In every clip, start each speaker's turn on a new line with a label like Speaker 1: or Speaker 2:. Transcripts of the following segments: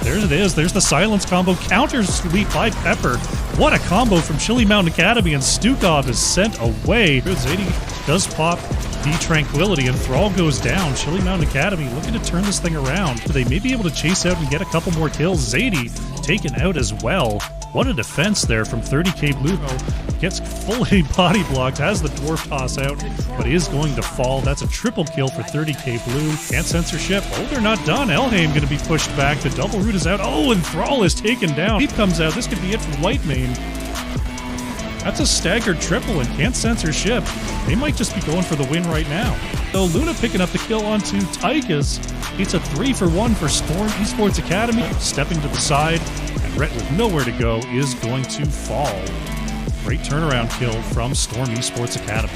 Speaker 1: There it is. There's the silence combo. Counter sweep by Pepper. What a combo from Chili Mountain Academy, and Stukov is sent away. Zadie does pop the Tranquility, and Thrall goes down. Chili Mountain Academy looking to turn this thing around. They may be able to chase out and get a couple more kills. Zadie taken out as well. What a defense there from 30k Blue. Gets fully body blocked, has the dwarf toss out, but is going to fall. That's a triple kill for 30k Blue. Can't censorship. Oh, they're not done. Elhaim going to be pushed back. The double root is out. Oh, and Thrall is taken down. He comes out. This could be it for Whitemane. That's a staggered triple and can't censorship. They might just be going for the win right now. So Luna picking up the kill onto Tychus. It's a 3-for-1 for Storm Esports Academy. Stepping to the side, and Rhett with nowhere to go is going to fall. Great turnaround kill from Storm Esports Academy.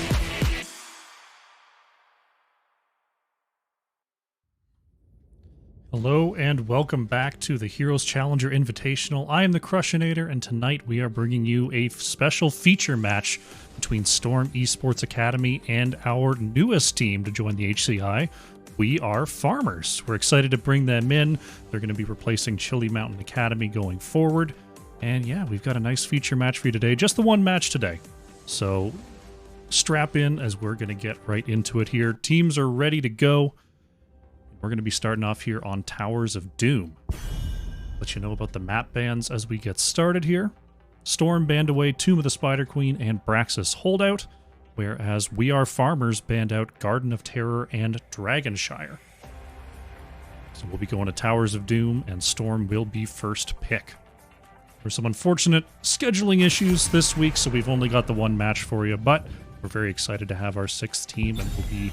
Speaker 1: Hello and welcome back to the Heroes Challenger Invitational. I am the Crushinator, and tonight we are bringing you a special feature match between Storm Esports Academy and our newest team to join the HCI. We are Farmers. We're excited to bring them in. They're going to be replacing Chili Mountain Academy going forward. And yeah, we've got a nice feature match for you today. Just the one match today. So strap in as we're going to get right into it here. Teams are ready to go. We're going to be starting off here on Towers of Doom. Let you know about the map bans as we get started here. Storm banned away Tomb of the Spider Queen and Braxis Holdout, whereas We Are Farmers banned out Garden of Terror and Dragonshire. So we'll be going to Towers of Doom, and Storm will be first pick. There's some unfortunate scheduling issues this week, so we've only got the one match for you, but we're very excited to have our sixth team, and we'll be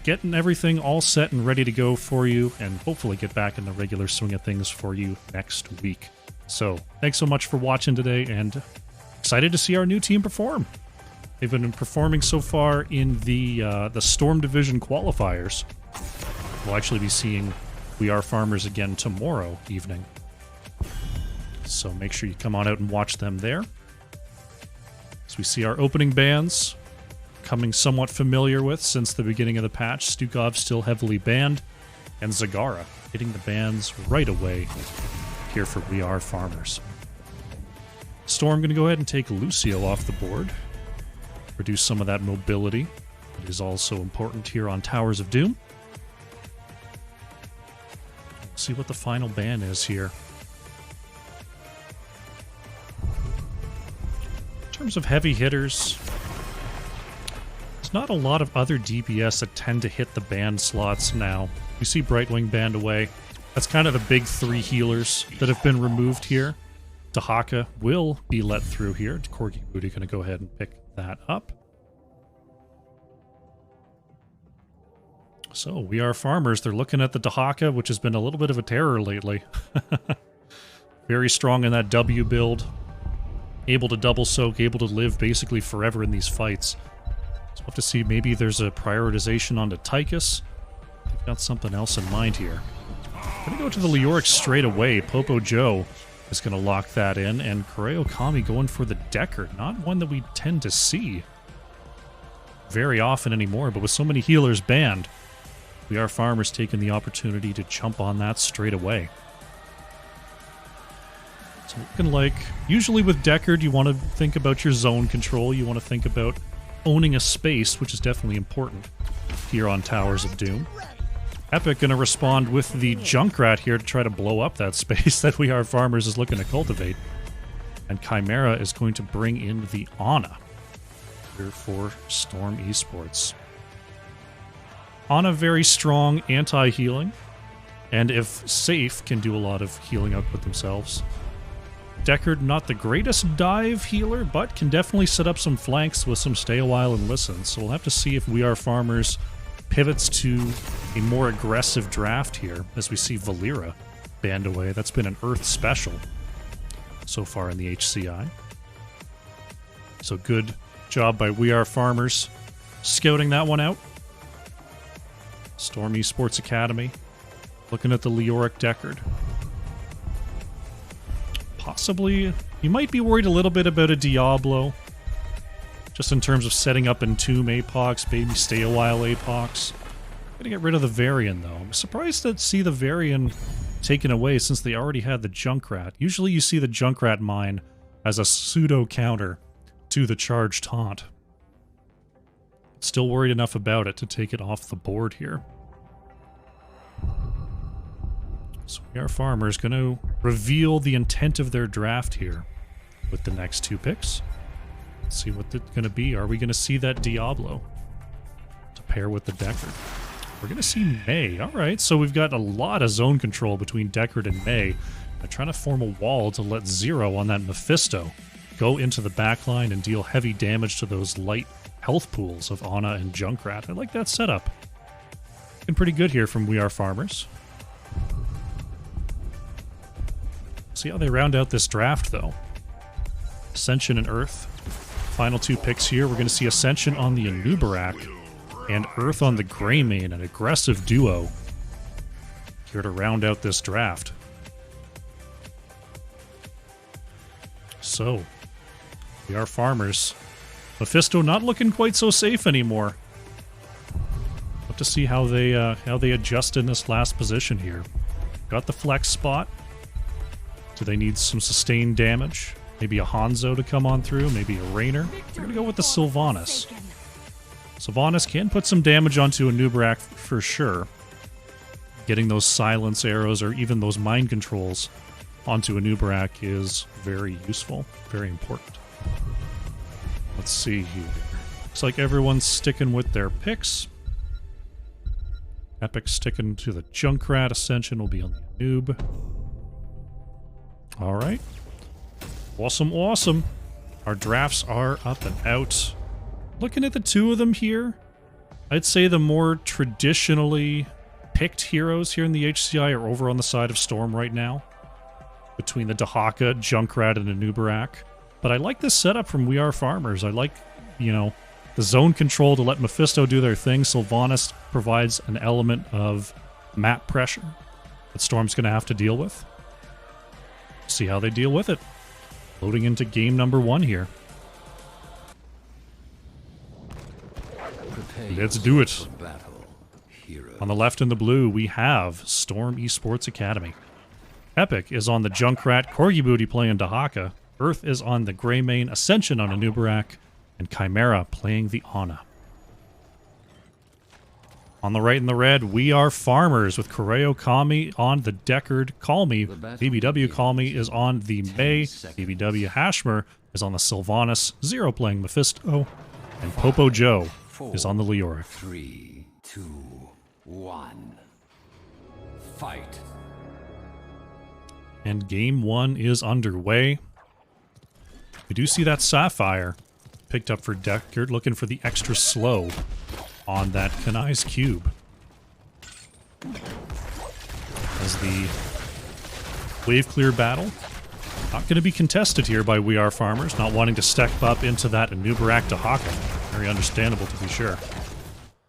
Speaker 1: getting everything all set and ready to go for you, and hopefully get back in the regular swing of things for you next week. So thanks so much for watching today, and excited to see our new team perform. They've been performing so far in the Storm Division qualifiers. We'll actually be seeing We Are Farmers again tomorrow evening. So make sure you come on out and watch them there. So we see our opening bans coming somewhat familiar with since the beginning of the patch. Stukov still heavily banned, and Zagara hitting the bans right away here for We Are Farmers. Storm going to go ahead and take Lucio off the board. Reduce some of that mobility. It is also important here on Towers of Doom. Let's see what the final ban is here. In terms of heavy hitters, there's not a lot of other DPS that tend to hit the ban slots now. You see Brightwing banned away. That's kind of the big three healers that have been removed here. Dahaka will be let through here. Corgi Booty going to go ahead and pick that up. So We Are Farmers. They're looking at the Dahaka, which has been a little bit of a terror lately. Very strong in that W build. Able to double soak, able to live basically forever in these fights. So we'll have to see, maybe there's a prioritization onto Tychus. We've got something else in mind here. Gonna go to the Leoric straight away. Popo Joe is gonna lock that in, and Koreo Kami going for the Decker. Not one that we tend to see very often anymore, but with so many healers banned, We Are Farmers taking the opportunity to jump on that straight away. So looking like, usually with Deckard, you want to think about your zone control. You want to think about owning a space, which is definitely important here on Towers of Doom. Epic going to respond with the Junkrat here to try to blow up that space that We Are Farmers is looking to cultivate. And Chimera is going to bring in the Ana here for Storm Esports. Ana very strong anti-healing, and if safe, can do a lot of healing output themselves. Deckard, not the greatest dive healer, but can definitely set up some flanks with some stay a while and listen. So we'll have to see if We Are Farmers pivots to a more aggressive draft here, as we see Valera banned away. That's been an Earth special so far in the HCI. So good job by We Are Farmers scouting that one out. Storm Esports Academy looking at the Leoric Deckard. Possibly, you might be worried a little bit about a Diablo. Just in terms of setting up Entomb Apox, maybe Stay a While Apox. Gonna get rid of the Varian, though. I'm surprised to see the Varian taken away since they already had the Junkrat. Usually you see the Junkrat mine as a pseudo counter to the charge taunt. Still worried enough about it to take it off the board here. So we are farmers going to reveal the intent of their draft here with the next 2 picks. Let's see what it's going to be. Are we going to see that Diablo to pair with the Deckard? We're going to see May. All right, so we've got a lot of zone control between Deckard and May. They're trying to form a wall to let Zero on that Mephisto go into the backline and deal heavy damage to those light health pools of Ana and Junkrat. I like that setup. Looking pretty good here from We Are Farmers. See how they round out this draft, though. Ascension and Earth. Final 2 picks here. We're going to see Ascension on the Anubarak and Earth on the Greymane, an aggressive duo here to round out this draft. So, We Are Farmers. Mephisto not looking quite so safe anymore. Have to see how they adjust in this last position here. Got the flex spot. Do they need some sustained damage? Maybe a Hanzo to come on through, maybe a Rainer. We're gonna go with the Sylvanas. Sylvanas can put some damage onto a Nubarak for sure. Getting those silence arrows or even those mind controls onto a Nubarak is very useful, very important. Let's see here. Looks like everyone's sticking with their picks. Epic sticking to the Junkrat. Ascension will be on the Noob. Alright. Awesome, awesome. Our drafts are up and out. Looking at the 2 of them here, I'd say the more traditionally picked heroes here in the HCI are over on the side of Storm right now. Between the Dahaka, Junkrat, and Anubarak. But I like this setup from We Are Farmers. I like, you know, the zone control to let Mephisto do their thing. Sylvanas provides an element of map pressure that Storm's going to have to deal with. See how they deal with it. Loading into game number 1 here. Let's do it. On the left in the blue, we have Storm Esports Academy. Epic is on the Junkrat, Corgi Booty playing Dahaka. Earth is on the Greymane, Ascension on Anubarak, and Chimera playing the Ana. On the right in the red, We Are Farmers with Koreo Kami on the Deckard Call Me. BBW Call Me is on the May. BBW Hashmer is on the Sylvanas. Zero playing Mephisto. And Popo Joe is on the Leoric.
Speaker 2: 3, 2, 1. Fight.
Speaker 1: And game 1 is underway. We do see that Sapphire picked up for Deckard, looking for the extra slow on that Kanai's Cube. As the wave clear battle, not going to be contested here by We Are Farmers, not wanting to step up into that Anubarak Dahaka. Very understandable to be sure.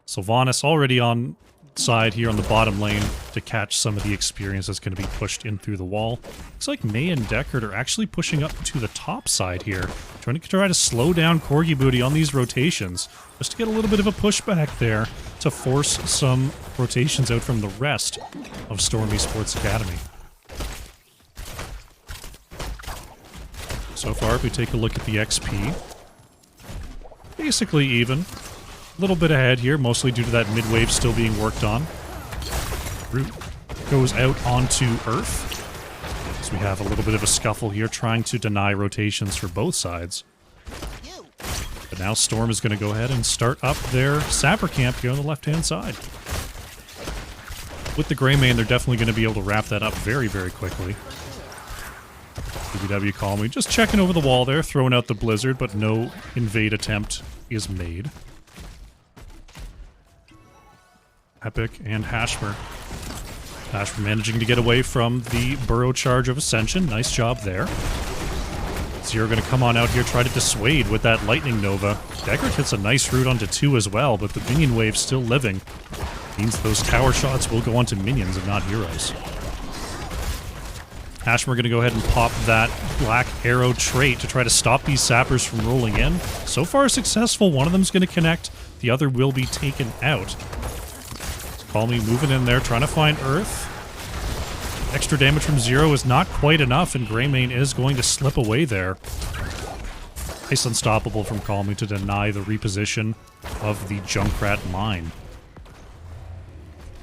Speaker 1: Sylvanas already on side here on the bottom lane to catch some of the experience that's going to be pushed in through the wall. Looks like May and Deckard are actually pushing up to the top side here, trying to slow down Corgi Booty on these rotations, just to get a little bit of a pushback there to force some rotations out from the rest of Storm Esports Academy. So far, if we take a look at the XP, basically even. A little bit ahead here, mostly due to that mid-wave still being worked on. Root goes out onto Earth. So we have a little bit of a scuffle here, trying to deny rotations for both sides. But now Storm is going to go ahead and start up their Sapper camp here on the left-hand side. With the Greymane, they're definitely going to be able to wrap that up very, very quickly. BBW Call Me, just checking over the wall there, throwing out the Blizzard, but no invade attempt is made. Epic and Hashmer. Hashmer managing to get away from the burrow charge of Ascension. Nice job there. Zero going to come on out here, try to dissuade with that Lightning Nova. Deckard hits a nice root onto 2 as well, but the minion wave still living. Means those tower shots will go onto minions and not heroes. Hashmer going to go ahead and pop that Black Arrow trait to try to stop these sappers from rolling in. So far successful. One of them's going to connect. The other will be taken out. Call Me moving in there, trying to find Earth. Extra damage from Zero is not quite enough, and Greymane is going to slip away there. Nice Unstoppable from Call Me to deny the reposition of the Junkrat mine.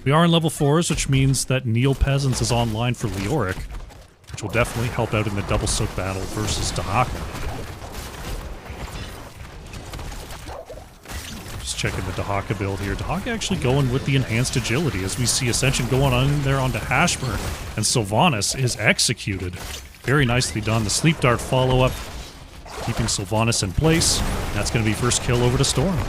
Speaker 1: We are in level 4s, which means that Neil Peasants is online for Leoric, which will definitely help out in the double soak battle versus Dahaka. Just checking the Dahaka build here. Dahaka actually going with the enhanced agility as we see Ascension going on there onto Hashmer, and Sylvanas is executed. Very nicely done. The Sleep Dart follow-up, keeping Sylvanas in place. That's going to be first kill over to Storm.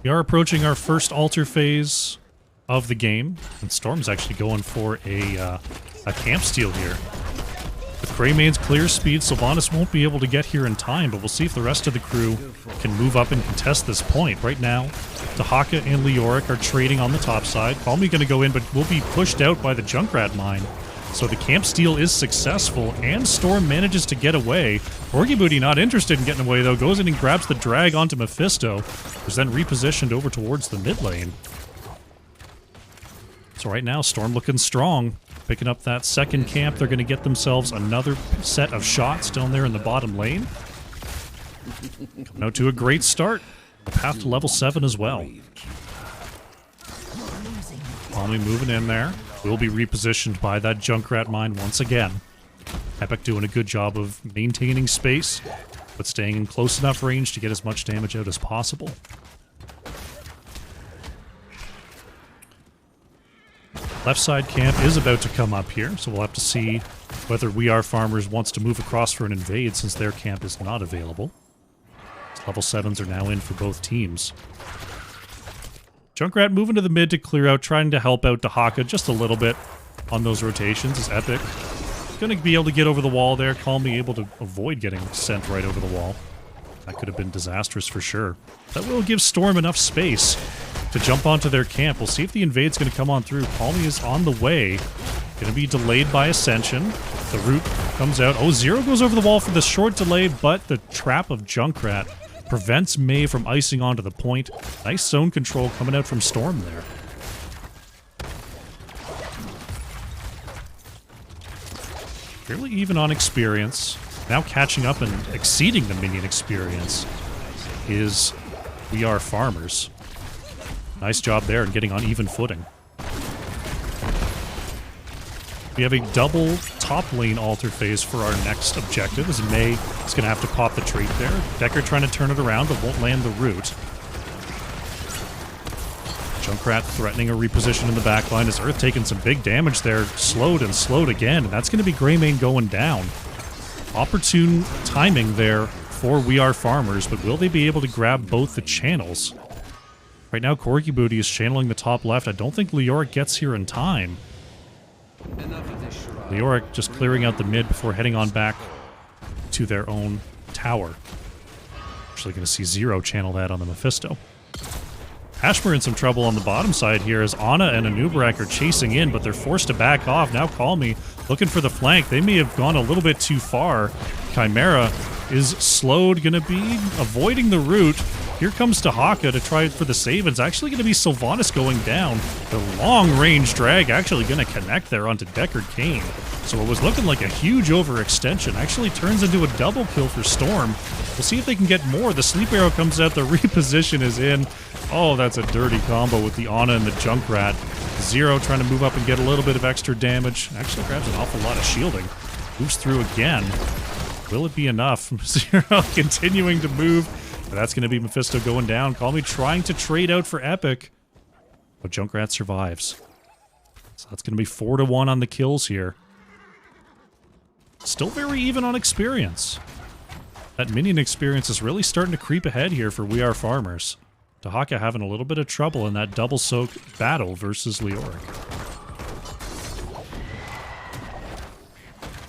Speaker 1: We are approaching our first altar phase of the game, and Storm's actually going for a camp steal here. With Greymane's clear speed, Sylvanas won't be able to get here in time, but we'll see if the rest of the crew can move up and contest this point. Right now, Dahaka and Leoric are trading on the top side. Call Me going to go in, but will be pushed out by the Junkrat mine. So the camp steal is successful, and Storm manages to get away. Corgi Booty not interested in getting away, though. Goes in and grabs the drag onto Mephisto, who's then repositioned over towards the mid lane. So right now, Storm looking strong. Picking up that second camp. They're going to get themselves another set of shots down there in the bottom lane. Coming out to a great start. The path to level 7 as well. Call Me moving in there. Will be repositioned by that Junkrat mine once again. Epic doing a good job of maintaining space, but staying in close enough range to get as much damage out as possible. Left side camp is about to come up here, so we'll have to see whether We Are Farmers wants to move across for an invade since their camp is not available. Level 7s are now in for both teams. Junkrat moving to the mid to clear out, trying to help out Dahaka just a little bit on those rotations. Is Epic going to be able to get over the wall there? Call Me able to avoid getting sent right over the wall. That could have been disastrous for sure. That will give Storm enough space to jump onto their camp. We'll see if the invade's going to come on through. Call Me is on the way. Going to be delayed by Ascension. The root comes out. Oh, Zero goes over the wall for the short delay, but the trap of Junkrat prevents May from icing onto the point. Nice zone control coming out from Storm there. Fairly even on experience. Now catching up and exceeding the minion experience is We Are Farmers. Nice job there and getting on even footing. We have a double top lane altar phase for our next objective, as May is going to have to pop the trait there. Decker trying to turn it around, but won't land the root. Junkrat threatening a reposition in the backline as Earth taking some big damage there. Slowed and slowed again, and that's going to be Greymane going down. Opportune timing there for We Are Farmers, but will they be able to grab both the channels? Right now, Corgi Booty is channeling the top left. I don't think Leoric gets here in time. Leoric just clearing out the mid before heading on back to their own tower. Actually going to see Zero channel that on the Mephisto. Hashmer in some trouble on the bottom side here as Ana and Anubarak are chasing in, but they're forced to back off. Now Call Me looking for the flank. They may have gone a little bit too far. Chimera is slowed, going to be avoiding the root. Here comes Dahaka to try for the save. It's actually going to be Sylvanas going down. The long-range drag actually going to connect there onto Deckard Cain. So it was looking like a huge overextension. Actually turns into a double kill for Storm. We'll see if they can get more. The Sleep Arrow comes out. The reposition is in. Oh, that's a dirty combo with the Ana and the Junkrat. Zero trying to move up and get a little bit of extra damage. Actually grabs an awful lot of shielding. Moves through again. Will it be enough? Zero continuing to move. But that's going to be Mephisto going down. Call Me trying to trade out for Epic. But Junkrat survives. So that's going to be 4-1 on the kills here. Still very even on experience. That minion experience is really starting to creep ahead here for We Are Farmers. Dahaka having a little bit of trouble in that double soak battle versus Leoric.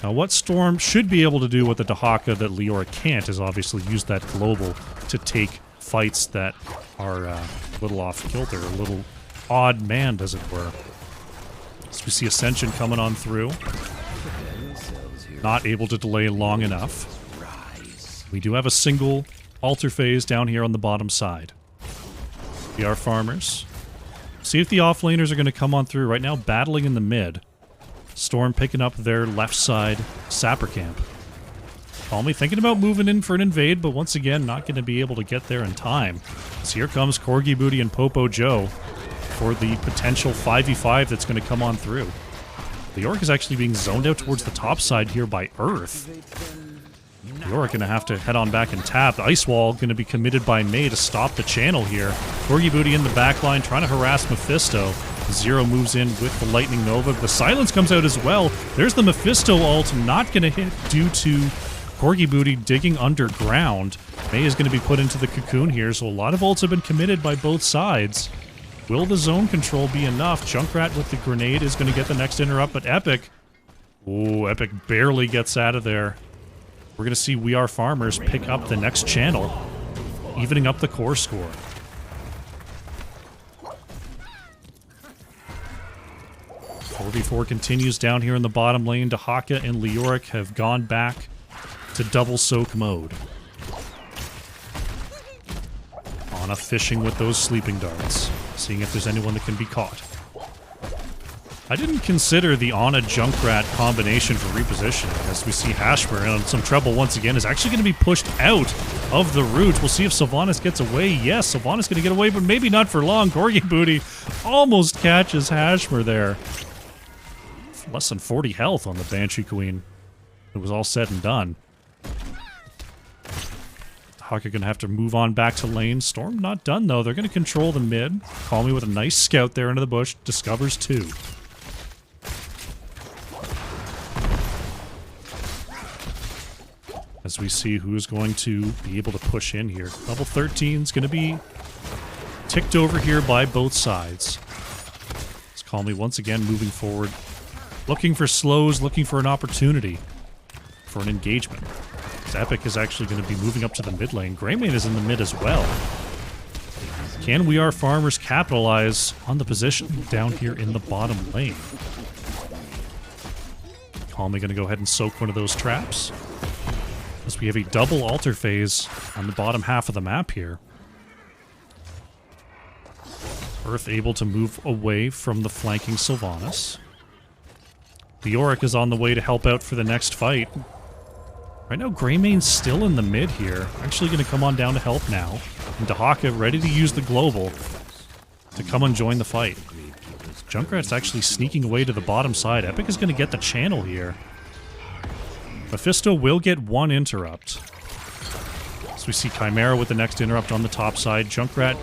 Speaker 1: Now what Storm should be able to do with the Dahaka that Leoric can't is obviously use that global to take fights that are a little off kilter, a little odd manned as it were. So we see Ascension coming on through. Not able to delay long enough. We do have a single altar phase down here on the bottom side. We are farmers. See if the offlaners are going to come on through. Right now, battling in the mid. Storm picking up their left side sapper camp. Call me thinking about moving in for an invade, but once again, not going to be able to get there in time. So here comes Corgi Booty and Popo Joe for the potential 5v5 that's going to come on through. The York is actually being zoned out towards the top side here by Earth. The York going to have to head on back and tap. The Ice Wall going to be committed by May to stop the channel here. Corgi Booty in the back line trying to harass Mephisto. Zero moves in with the Lightning Nova. The Silence comes out as well. There's the Mephisto ult, not going to hit due to Corgi Booty digging underground. May is going to be put into the cocoon here, so a lot of ults have been committed by both sides. Will the zone control be enough? Junkrat with the grenade is going to get the next interrupt, but Epic... Oh, Epic barely gets out of there. We're going to see We Are Farmers pick up the next channel, evening up the core score. .4v4 continues down here in the bottom lane. Dahaka and Leoric have gone back to double soak mode. Ana fishing with those sleeping darts, seeing if there's anyone that can be caught. I didn't consider the Ana Junkrat combination for repositioning, as we see Hashmer in some trouble once again, is actually going to be pushed out of the route. We'll see if Sylvanas gets away. Yes, Sylvanas going to get away, but maybe not for long. Corgi Booty almost catches Hashmer there. Less than 40 health on the Banshee Queen. It was all said and done. Hawk are going to have to move on back to lane. Storm not done, though. They're going to control the mid. Call me with a nice scout there into the bush. Discovers two. As we see who's going to be able to push in here. Level 13 is going to be ticked over here by both sides. Let's Call me once again moving forward. Looking for slows, looking for an opportunity for an engagement. Epic is actually going to be moving up to the mid lane. Greymane is in the mid as well. Can We Are Farmers capitalize on the position down here in the bottom lane? Calmly going to go ahead and soak one of those traps. As we have a double altar phase on the bottom half of the map here. Earth able to move away from the flanking Sylvanas. The Yorick is on the way to help out for the next fight. Right now, Greymane's still in the mid here. Actually going to come on down to help now. And Dahaka ready to use the global to come and join the fight. Junkrat's actually sneaking away to the bottom side. Epic is going to get the channel here. Mephisto will get one interrupt. So we see Chimera with the next interrupt on the top side. Junkrat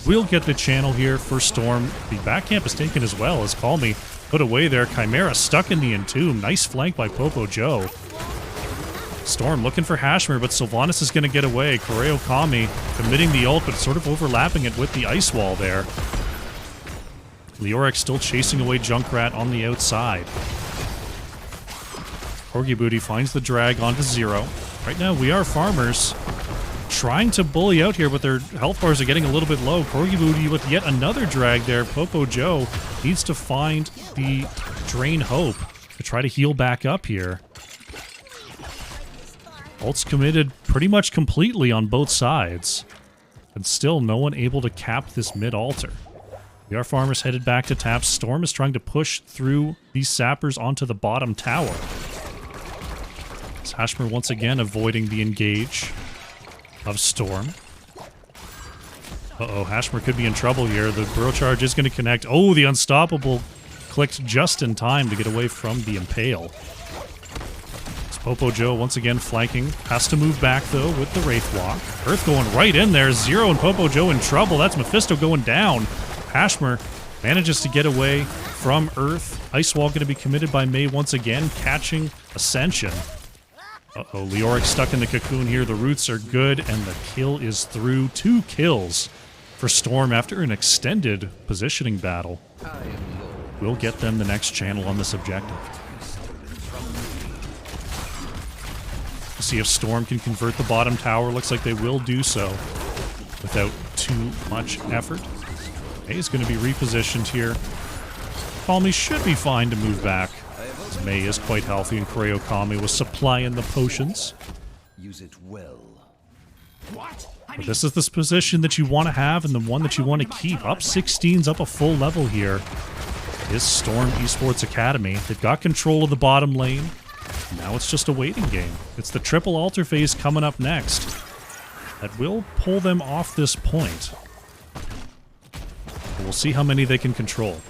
Speaker 1: will get the channel here for Storm. The back camp is taken as well as Call Me put away there. Chimera stuck in the entomb. Nice flank by Popo Joe. Storm looking for Hashmer, but Sylvanas is going to get away. Koreo Kami committing the ult, but sort of overlapping it with the ice wall there. Leoric still chasing away Junkrat on the outside. Corgi Booty finds the drag onto Zero. Right now, We Are Farmers trying to bully out here, but their health bars are getting a little bit low. Corgi Booty with yet another drag there. Popo Joe needs to find the Drain Hope to try to heal back up here. Ult's committed pretty much completely on both sides. And still no one able to cap this mid-altar. We Are Farmers headed back to tap. Storm is trying to push through these sappers onto the bottom tower. Hashmer once again avoiding the engage of Storm. Uh-oh, Hashmer could be in trouble here. The Burrow Charge is going to connect. Oh, the Unstoppable clicked just in time to get away from the Impale. Popo Joe once again flanking. Has to move back, though, with the Wraith Walk. Earth going right in there. Zero and Popo Joe in trouble. That's Mephisto going down. Hashmer manages to get away from Earth. Ice Wall going to be committed by May once again, catching Ascension. Uh-oh, Leoric stuck in the cocoon here. The roots are good, and the kill is through. 2 kills for Storm after an extended positioning battle. We'll get them the next channel on this objective. See if Storm can convert the bottom tower. Looks like they will do so without too much effort. A is going to be repositioned here. Kami should be fine to move back. As Mei is quite healthy and Koryo Kami was supplying the potions.
Speaker 2: Use it well.
Speaker 1: But this is the position that you want to have and the one that you want to keep. Up 16's up a full level here is Storm Esports Academy. They've got control of the bottom lane. Now it's just a waiting game. It's the triple altar phase coming up next. That will pull them off this point. We'll see how many they can control.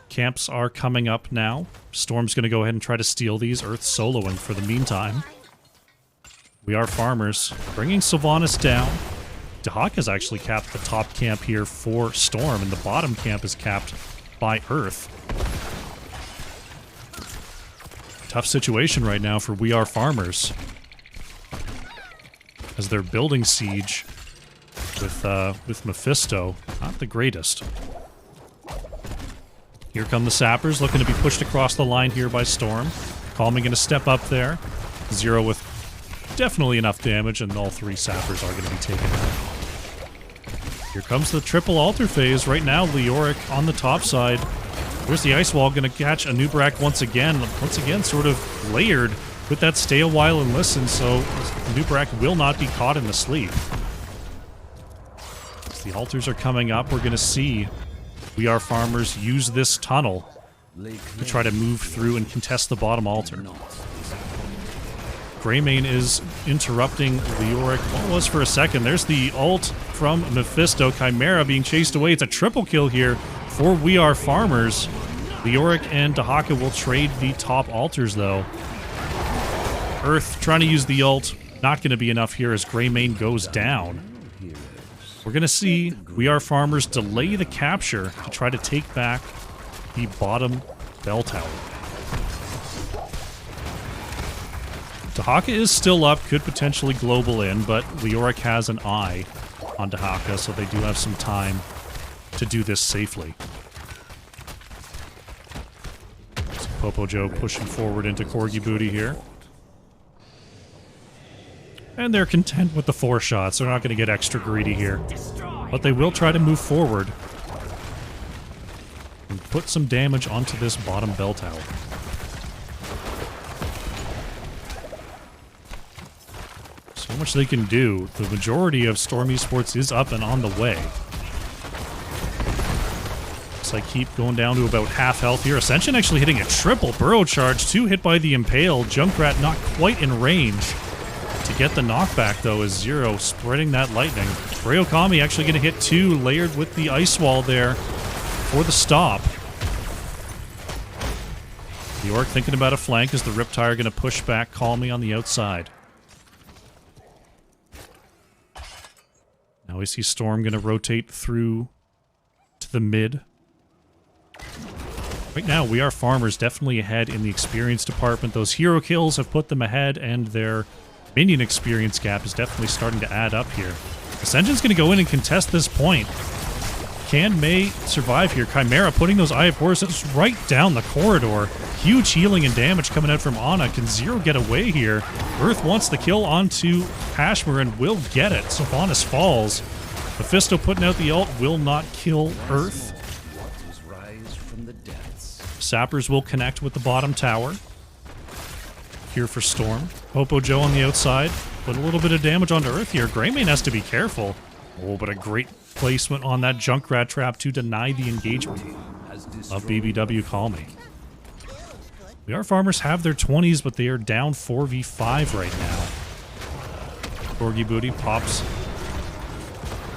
Speaker 1: Camps are coming up now. Storm's going to go ahead and try to steal these. Earth soloing for the meantime. We are farmers. Bringing Sylvanas down. Dahaka's actually capped the top camp here for Storm, and the bottom camp is capped by Earth. Tough situation right now for We Are Farmers, as they're building siege with Mephisto. Not the greatest. Here come the Sappers, looking to be pushed across the line here by Storm. Calming going to step up there. Zero with definitely enough damage, and all three Sappers are going to be taken out. Here comes the triple altar phase. Right now, Leoric on the top side. Where's the Ice Wall going to catch a Nubrak once again? Once again, sort of layered with that stay a while and listen, so Nubrak will not be caught in the sleep. As the altars are coming up, we're going to see We Are Farmers use this tunnel to try to move through and contest the bottom altar. Greymane is interrupting Leoric. What was for a second? There's the ult from Mephisto. Chimera being chased away. It's a triple kill here for We Are Farmers. Leoric and Dahaka will trade the top altars, though. Earth trying to use the ult. Not going to be enough here as Greymane goes down. We're going to see We Are Farmers delay the capture to try to take back the bottom bell tower. Dahaka is still up, could potentially global in, but Leoric has an eye on Dahaka, so they do have some time to do this safely. So Popo Joe pushing forward into Corgi Booty here. And they're content with the 4 shots. They're not going to get extra greedy here. But they will try to move forward and put some damage onto this bottom bell tower. So much they can do. The majority of Storm Esports is up and on the way. Looks like keep going down to about half health here. Ascension actually hitting a triple burrow charge. 2 hit by the Impale. Junkrat not quite in range to get the knockback, though, is Zero spreading that lightning. Ryokami actually going to hit 2, layered with the Ice Wall there for the stop. The Orc thinking about a flank as the Riptire going to push back Calmy on the outside. Now we see Storm going to rotate through to the mid. Right now, We Are Farmers definitely ahead in the experience department. Those hero kills have put them ahead, and their minion experience gap is definitely starting to add up here. Ascension's going to go in and contest this point. Can Mei survive here? Chimera putting those Eye of Horus right down the corridor. Huge healing and damage coming out from Ana. Can Zero get away here? Earth wants the kill onto Pashmer and will get it. Sylvanas falls. Mephisto putting out the ult will not kill Earth. Sappers will connect with the bottom tower. Here for Storm. Popo Joe on the outside. Put a little bit of damage onto Earth here. Greymane has to be careful. Oh, but a great placement on that Junkrat trap to deny the engagement of BBW Calmy. We Are Farmers have their 20s, but they are down 4v5 right now. Corgi Booty pops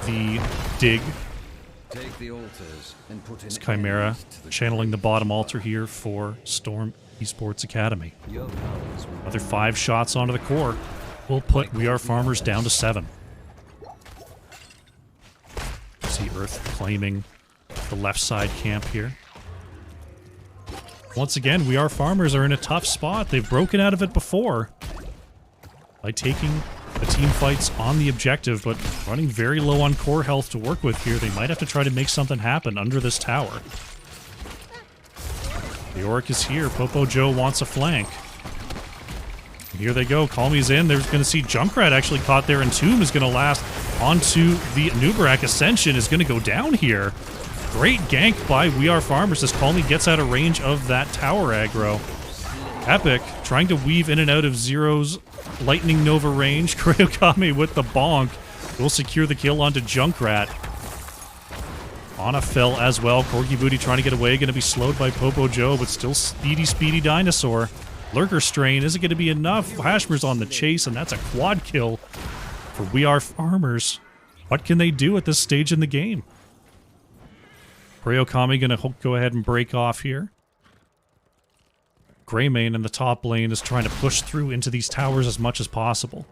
Speaker 1: the dig.
Speaker 2: Take the altars and put in
Speaker 1: Chimera channeling the bottom altar here for Storm Esports Academy. Another 5 shots onto the core will put We Are Farmers down to 7. See Earth claiming the left side camp here. Once again, We Are Farmers are in a tough spot. They've broken out of it before by taking the team fights on the objective, but running very low on core health to work with here. They might have to try to make something happen under this tower. The Orc is here. Popo Joe wants a flank. And here they go. Calmy's in. They're going to see Junkrat actually caught there, and Tomb is going to last onto the Nubarak. Ascension is going to go down here. Great gank by We Are Farmers as Calmy gets out of range of that tower aggro. Epic trying to weave in and out of Zero's Lightning Nova range. Kurayokami with the bonk will secure the kill onto Junkrat. Ana fell as well. Corgi Booty trying to get away. Going to be slowed by Popo Joe, but still speedy dinosaur. Lurker Strain isn't going to be enough. Hashmer's on the chase, and that's a quad kill for We Are Farmers. What can they do at this stage in the game? Kurayokami going to go ahead and break off here. Greymane in the top lane is trying to push through into these towers as much as possible.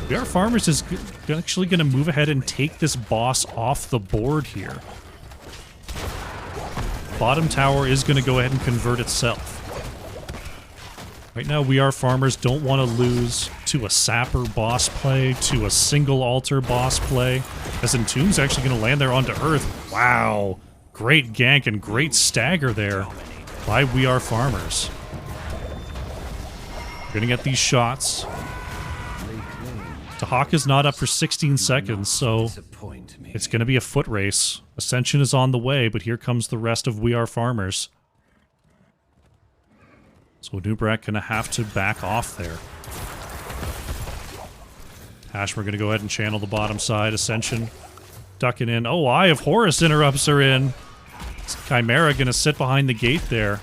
Speaker 1: We Are Farmers is actually going to move ahead and take this boss off the board here. Bottom tower is going to go ahead and convert itself. Right now, We Are Farmers don't want to lose to a Sapper boss play, to a single altar boss play, as Entomb's actually going to land there onto Earth. Wow! Great gank and great stagger there by We Are Farmers. We're going to get these shots. Dahaka's not up for 16 seconds, so it's going to be a foot race. Ascension is on the way, but here comes the rest of We Are Farmers. So Nubrak going to have to back off there. Hashmer going to go ahead and channel the bottom side. Ascension ducking in. Oh, Eye of Horus interrupts her in. Chimera going to sit behind the gate there.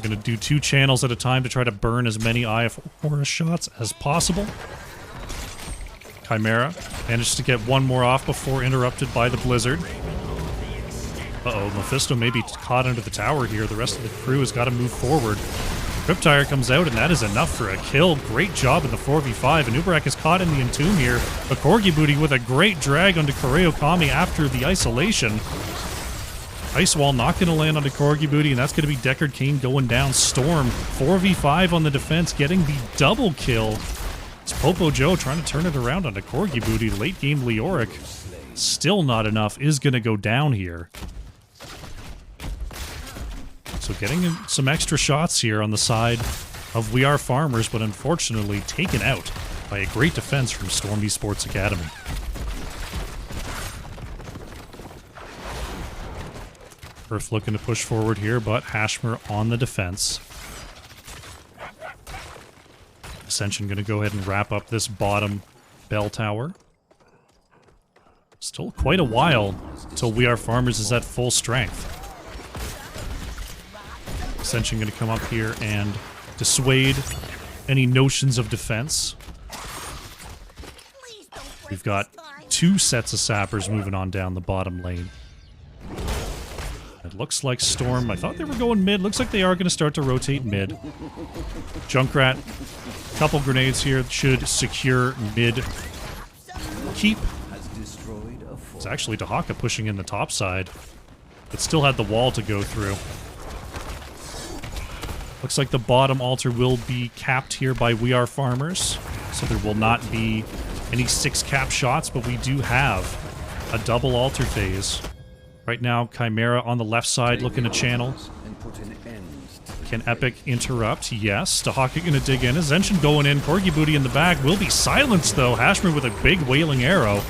Speaker 1: Going to do 2 channels at a time to try to burn as many Eye of Horus shots as possible. Chimera managed to get one more off before interrupted by the Blizzard. Uh-oh, Mephisto may be caught under the tower here. The rest of the crew has got to move forward. Riptire comes out, and that is enough for a kill. Great job in the 4v5. And Ubrak is caught in the Entomb here. But Corgi Booty with a great drag onto Kurayokami after the isolation. Ice Wall not going to land onto Corgi Booty, and that's going to be Deckard Cain going down. Storm, 4v5 on the defense, getting the double kill. It's Popo Joe trying to turn it around onto Corgi Booty. Late game Leoric, still not enough, is going to go down here. So getting some extra shots here on the side of We Are Farmers, but unfortunately taken out by a great defense from Storm Esports Academy. Earth looking to push forward here, but Hashmer on the defense. Ascension going to go ahead and wrap up this bottom bell tower. Still quite a while until We Are Farmers is at full strength. Ascension going to come up here and dissuade any notions of defense. We've got 2 sets of sappers moving on down the bottom lane. It looks like Storm, I thought they were going mid, looks like they are going to start to rotate mid. Junkrat, couple grenades here should secure mid keep. It's actually Dahaka pushing in the top side, but still had the wall to go through. Looks like the bottom altar will be capped here by We Are Farmers, so there will not be any 6 cap shots, but we do have a double altar phase. Right now, Chimera on the left side looking to channel. Can Epic interrupt? Yes. Dahaka going to dig in. Ascension going in. Corgi Booty in the back. Will be silenced, though. Hashmer with a big wailing arrow.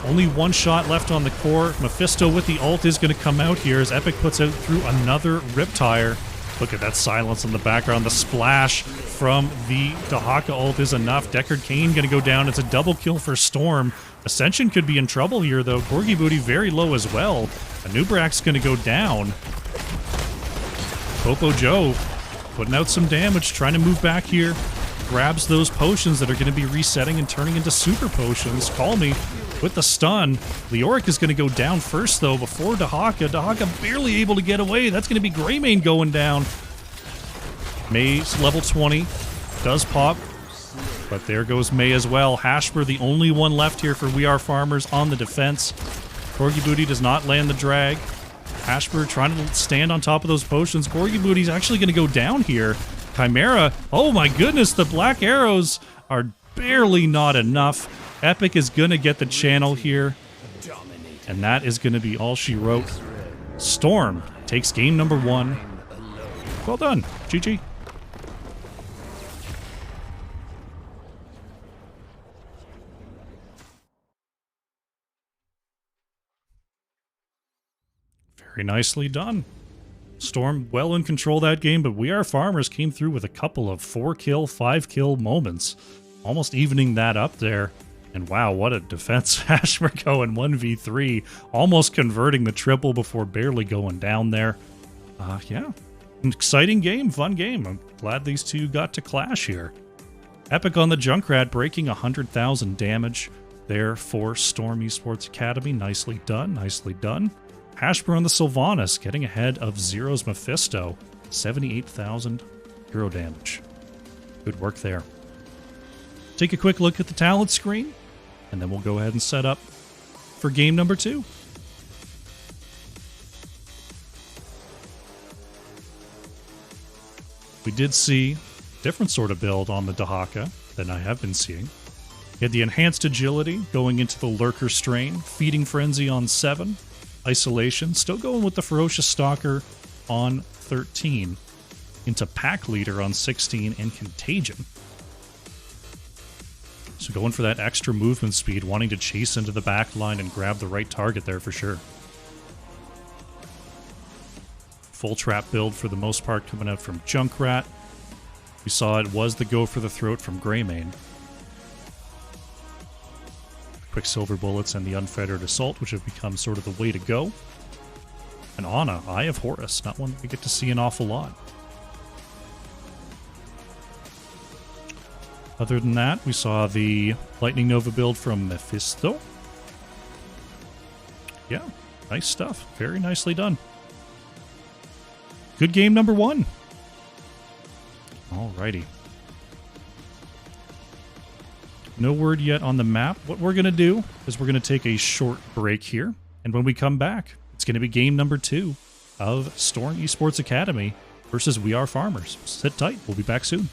Speaker 1: Only 1 shot left on the core. Mephisto with the ult is going to come out here as Epic puts out through another Riptire. Look at that silence in the background. The splash from the Dahaka ult is enough. Deckard Cain going to go down. It's a double kill for Storm. Ascension could be in trouble here, though. Corgi Booty very low as well. Anubrak's going to go down. Popo Joe putting out some damage, trying to move back here. Grabs those potions that are going to be resetting and turning into super potions. Call me with the stun. Leoric is going to go down first, though, before Dahaka. Dahaka barely able to get away. That's going to be Greymane going down. May's level 20. Does pop. But there goes May as well. Hashmer, the only one left here for We Are Farmers on the defense. Corgi Booty does not land the drag. Hashmer trying to stand on top of those potions. Corgi Booty's actually going to go down here. Chimera, oh my goodness, the black arrows are barely not enough. Epic is going to get the channel here. And that is going to be all she wrote. Storm takes game number 1. Well done. GG. Very nicely done. Storm well in control that game, but We Are Farmers came through with a couple of 4-kill, 5-kill moments, almost evening that up there. And wow, what a defense. Ashmer going 1v3, almost converting the triple before barely going down there. Yeah, an exciting game, fun game. I'm glad these two got to clash here. Epic on the Junkrat breaking 100,000 damage there for Storm Esports Academy. Nicely done, nicely done. Ashmer on the Sylvanas getting ahead of Zero's Mephisto. 78,000 hero damage. Good work there. Take a quick look at the talent screen, and then we'll go ahead and set up for game number 2. We did see a different sort of build on the Dahaka than I have been seeing. You had the enhanced agility going into the Lurker strain, Feeding Frenzy on 7, Isolation, still going with the Ferocious Stalker on 13, into Pack Leader on 16, and Contagion. So going for that extra movement speed, wanting to chase into the back line and grab the right target there for sure. Full trap build for the most part coming out from Junkrat. We saw it was the go for the throat from Greymane. Quicksilver Bullets and the Unfettered Assault, which have become sort of the way to go. And Ana, Eye of Horus, not one that we get to see an awful lot. Other than that, we saw the Lightning Nova build from Mephisto. Yeah, nice stuff. Very nicely done. Good game number 1. Alrighty. No word yet on the map. What we're going to do is we're going to take a short break here. And when we come back, it's going to be game number 2 of Storm Esports Academy versus We Are Farmers. Sit tight. We'll be back soon.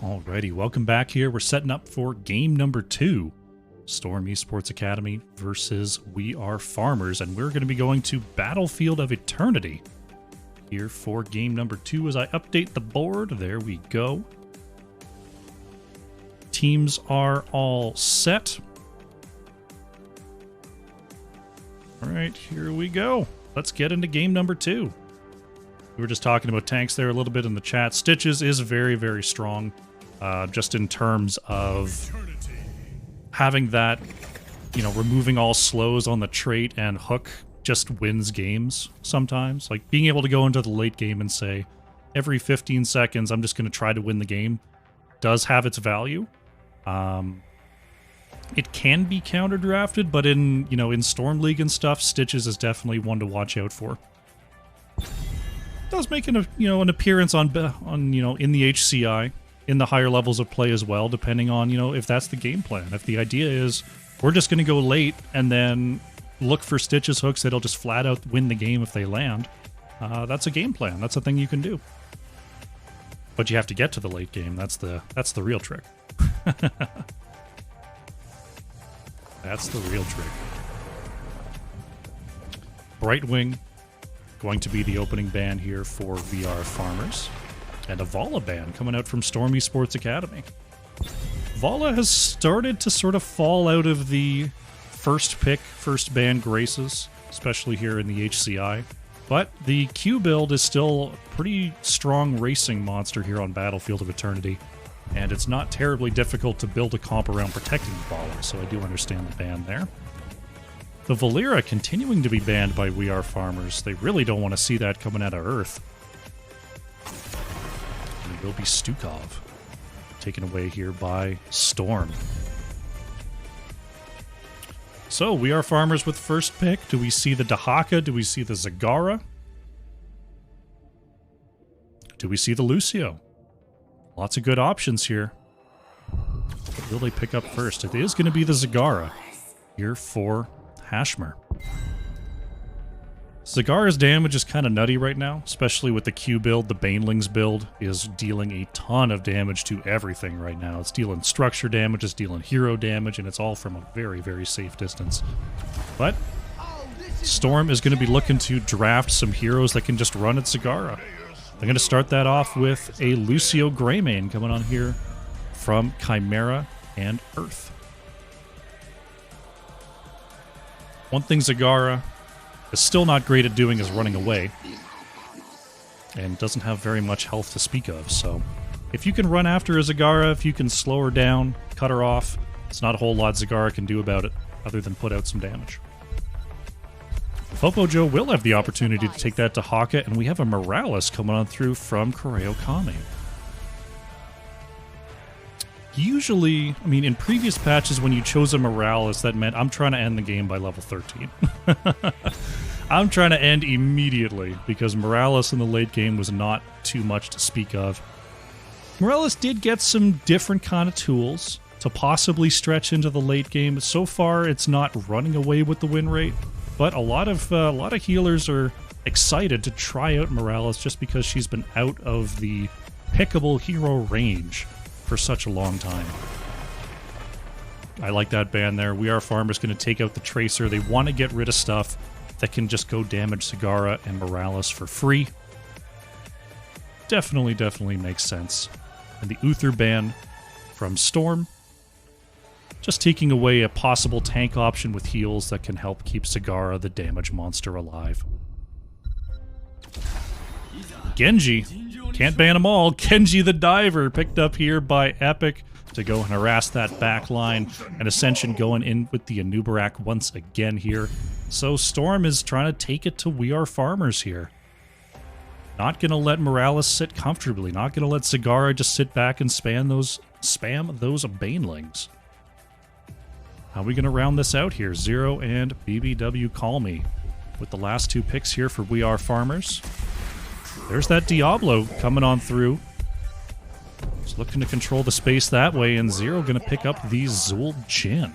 Speaker 1: Alrighty, welcome back here. We're setting up for game number 2. Storm Esports Academy versus We Are Farmers. And we're going to be going to Battlefield of Eternity here for game number 2 as I update the board. There we go. Teams are all set. Alright, here we go. Let's get into game number 2. We were just talking about tanks there a little bit in the chat. Stitches is very, very strong, just in terms of having that, you know, removing all slows on the trait and hook just wins games sometimes. Like, being able to go into the late game and say, every 15 seconds, I'm just going to try to win the game, does have its value. It can be counter-drafted, but in, you know, in Storm League and stuff, Stitches is definitely one to watch out for. Does make an, you know, an appearance on you know, in the HCI, in the higher levels of play as well, depending on, you know, if that's the game plan. If the idea is we're just going to go late and then look for Stitches hooks that'll just flat out win the game if they land, that's a game plan. That's a thing you can do. But you have to get to the late game. That's the real trick. That's the real trick. Brightwing going to be the opening ban here for VR Farmers. And a Vala ban coming out from Storm Esports Academy. Vala has started to sort of fall out of the first pick, first ban graces, especially here in the HCI. But the Q build is still a pretty strong racing monster here on Battlefield of Eternity. And it's not terribly difficult to build a comp around protecting Vala, so I do understand the ban there. The Valera continuing to be banned by We Are Farmers. They really don't want to see that coming out of Earth. And it will be Stukov, taken away here by Storm. So, We Are Farmers with first pick. Do we see the Dahaka? Do we see the Zagara? Do we see the Lucio? Lots of good options here. What will they pick up first? It is going to be the Zagara here for Hashmer. Zagara's damage is kind of nutty right now, especially with the Q build. The Banelings build is dealing a ton of damage to everything right now. It's dealing structure damage, it's dealing hero damage, and it's all from a very, very safe distance. But Storm is going to be looking to draft some heroes that can just run at Zagara. They're going to start that off with a Lucio Greymane coming on here from Chimera and Earth. One thing Zagara is still not great at doing is running away, and doesn't have very much health to speak of, so if you can run after a Zagara, if you can slow her down, cut her off, it's not a whole lot Zagara can do about it, other than put out some damage. Popo Joe will have the opportunity to take that to Haka, and we have a Morales coming on through from Koreo Kami. Usually, I mean, in previous patches, when you chose a Morales, that meant I'm trying to end the game by level 13. I'm trying to end immediately, because Morales in the late game was not too much to speak of. Morales did get some different kind of tools to possibly stretch into the late game. So far, it's not running away with the win rate, but a lot of healers are excited to try out Morales just because she's been out of the pickable hero range for such a long time. I like that ban there. We Are Farmers going to take out the Tracer. They want to get rid of stuff that can just go damage Zagara and Morales for free. Definitely makes sense. And the Uther ban from Storm, just taking away a possible tank option with heals that can help keep Zagara, the damage monster, alive. Genji. Can't ban them all. Genji the Diver picked up here by Epic to go and harass that back line. And Ascension going in with the Anubarak once again here. So Storm is trying to take it to We Are Farmers here. Not going to let Morales sit comfortably. Not going to let Zagara just sit back and spam those Banelings. How are we going to round this out here? Zero and BBW Call Me with the last two picks here for We Are Farmers. There's that Diablo coming on through. Just looking to control the space that way, and Zero going to pick up the Zul'jin.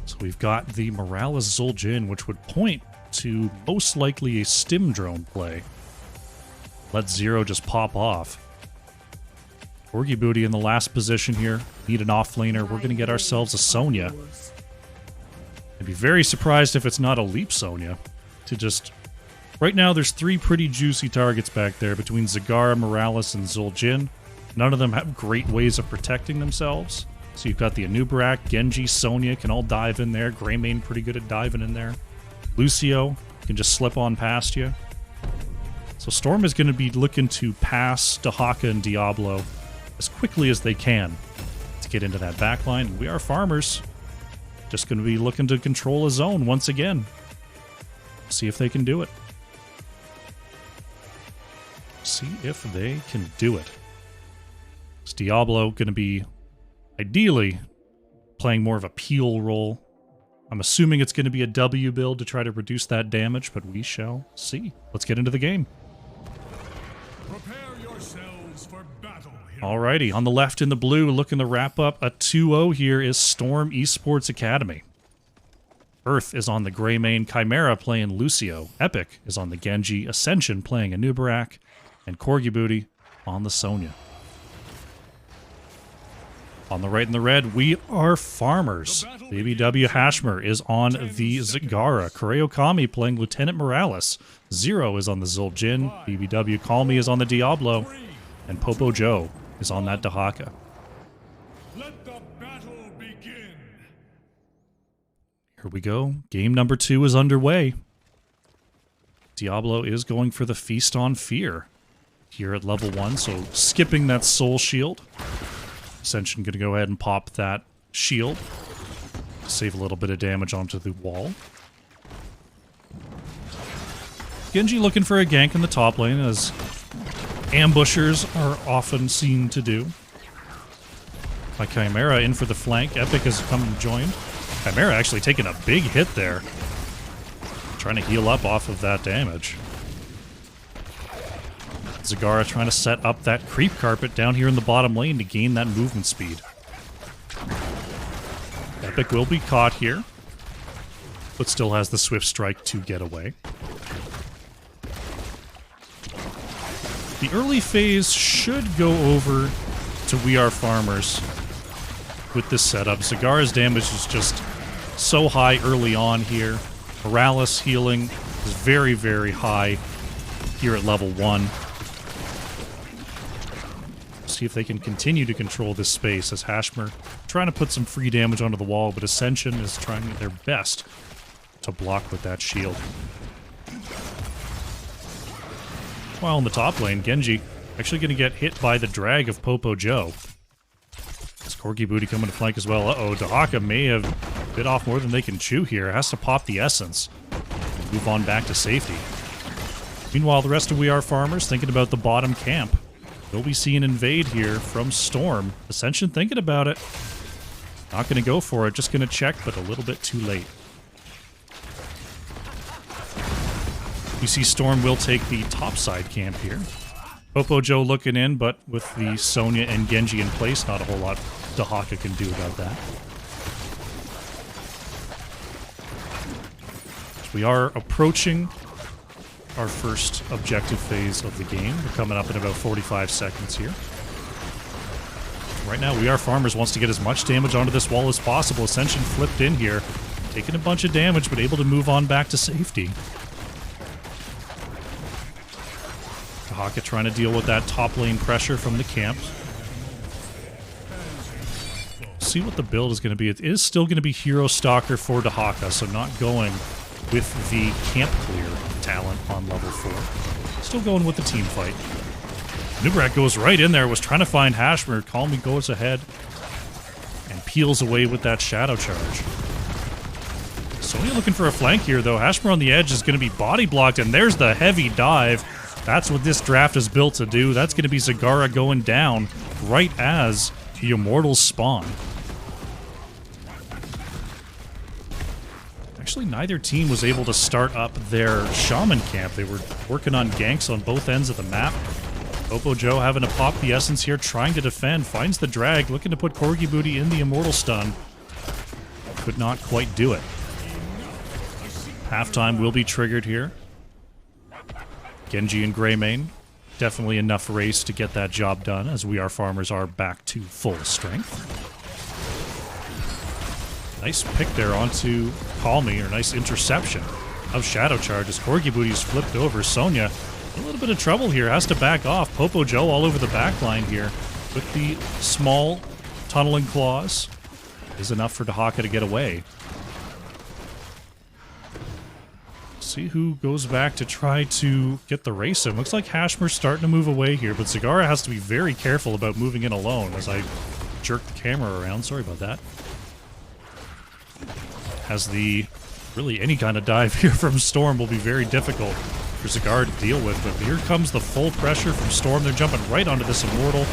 Speaker 1: So we've got the Morales Zul'jin, which would point to most likely a stim drone play. Let Zero just pop off. Orgy Booty in the last position here. Need an offlaner. We're going to get ourselves a Sonya. I'd be very surprised if it's not a Leap Sonya to just... Right now, there's three pretty juicy targets back there between Zagara, Morales, and Zul'jin. None of them have great ways of protecting themselves. So you've got the Anubarak, Genji, Sonya can all dive in there. Greymane pretty good at diving in there. Lucio can just slip on past you. So Storm is going to be looking to pass Dahaka and Diablo as quickly as they can to get into that backline. We are farmers. Just going to be looking to control a zone once again. See if they can do it. See if they can do it. Is Diablo going to be ideally playing more of a peel role? I'm assuming it's going to be a W build to try to reduce that damage, but we shall see. Let's get into the game.
Speaker 3: Prepare yourselves for battle.
Speaker 1: Alrighty, on the left in the blue, looking to wrap up a 2-0 here is Storm Esports Academy. Earth is on the Greymane, Chimera playing Lucio. Epic is on the Genji, Ascension playing Anubarak, and Corgi Booty on the Sonya. On the right in the red, we are farmers. BBW Hashmer is on the Zagara. Koreo Kami playing Lieutenant Morales. Zero is on the Zul'jin. BBW Call Me is on the Diablo. And Popo Joe is on that Dahaka.
Speaker 3: Let the battle begin.
Speaker 1: Here we go. Game number 2 is underway. Diablo is going for the Feast on Fear here at level 1, so skipping that Soul Shield. Ascension going to go ahead and pop that shield to save a little bit of damage onto the wall. Genji looking for a gank in the top lane, as ambushers are often seen to do. My Chimera in for the flank. Epic has come and joined. Chimera actually taking a big hit there. Trying to heal up off of that damage. Zagara trying to set up that creep carpet down here in the bottom lane to gain that movement speed. Epic will be caught here, but still has the Swift Strike to get away. The early phase should go over to We Are Farmers with this setup. Zagara's damage is just so high early on here. Morales healing is very, very high here at level 1. See if they can continue to control this space, as Hashmer trying to put some free damage onto the wall, but Ascension is trying their best to block with that shield. While in the top lane, Genji actually going to get hit by the drag of Popo Joe. Is Corgi Booty coming to flank as well? Uh-oh, Dahaka may have bit off more than they can chew here. Has to pop the Essence and move on back to safety. Meanwhile, the rest of We Are Farmers thinking about the bottom camp. We'll be seeing invade here from Storm. Ascension thinking about it. Not going to go for it, just going to check, but a little bit too late. You see Storm will take the topside camp here. Popo Joe looking in, but with the Sonya and Genji in place, not a whole lot Dahaka can do about that. We are approaching our first objective phase of the game. We're coming up in about 45 seconds here. Right now, We Are Farmers wants to get as much damage onto this wall as possible. Ascension flipped in here, taking a bunch of damage, but able to move on back to safety. Dahaka trying to deal with that top lane pressure from the camp. See what the build is going to be. It is still going to be Hero Stalker for Dahaka, so not going with the camp clear talent on level 4. Still going with the team fight. Anubarak goes right in there, was trying to find Hashmer. Call Me goes ahead and peels away with that Shadow Charge. Sonya looking for a flank here, though. Hashmer on the edge is going to be body blocked, and there's the heavy dive. That's what this draft is built to do. That's going to be Zagara going down right as the Immortals spawn. Actually, neither team was able to start up their Shaman camp. They were working on ganks on both ends of the map. Popo Joe having to pop the Essence here, trying to defend. Finds the drag, looking to put Corgi Booty in the Immortal stun. Could not quite do it. Halftime will be triggered here. Genji and Greymane. Definitely enough race to get that job done, as We Are Farmers are back to full strength. Nice pick there onto Call Me, or nice interception of Shadow Charge as Corgi Booty's flipped over. Sonya, a little bit of trouble here, has to back off. Popo Joe all over the back line here with the small tunneling claws. Is enough for Dahaka to get away. See who goes back to try to get the race in. Looks like Hashmer's starting to move away here, but Zagara has to be very careful about moving in alone as I jerk the camera around. Sorry about that. Has the... really any kind of dive here from Storm will be very difficult for Zagara to deal with, but here comes the full pressure from Storm. They're jumping right onto this Immortal.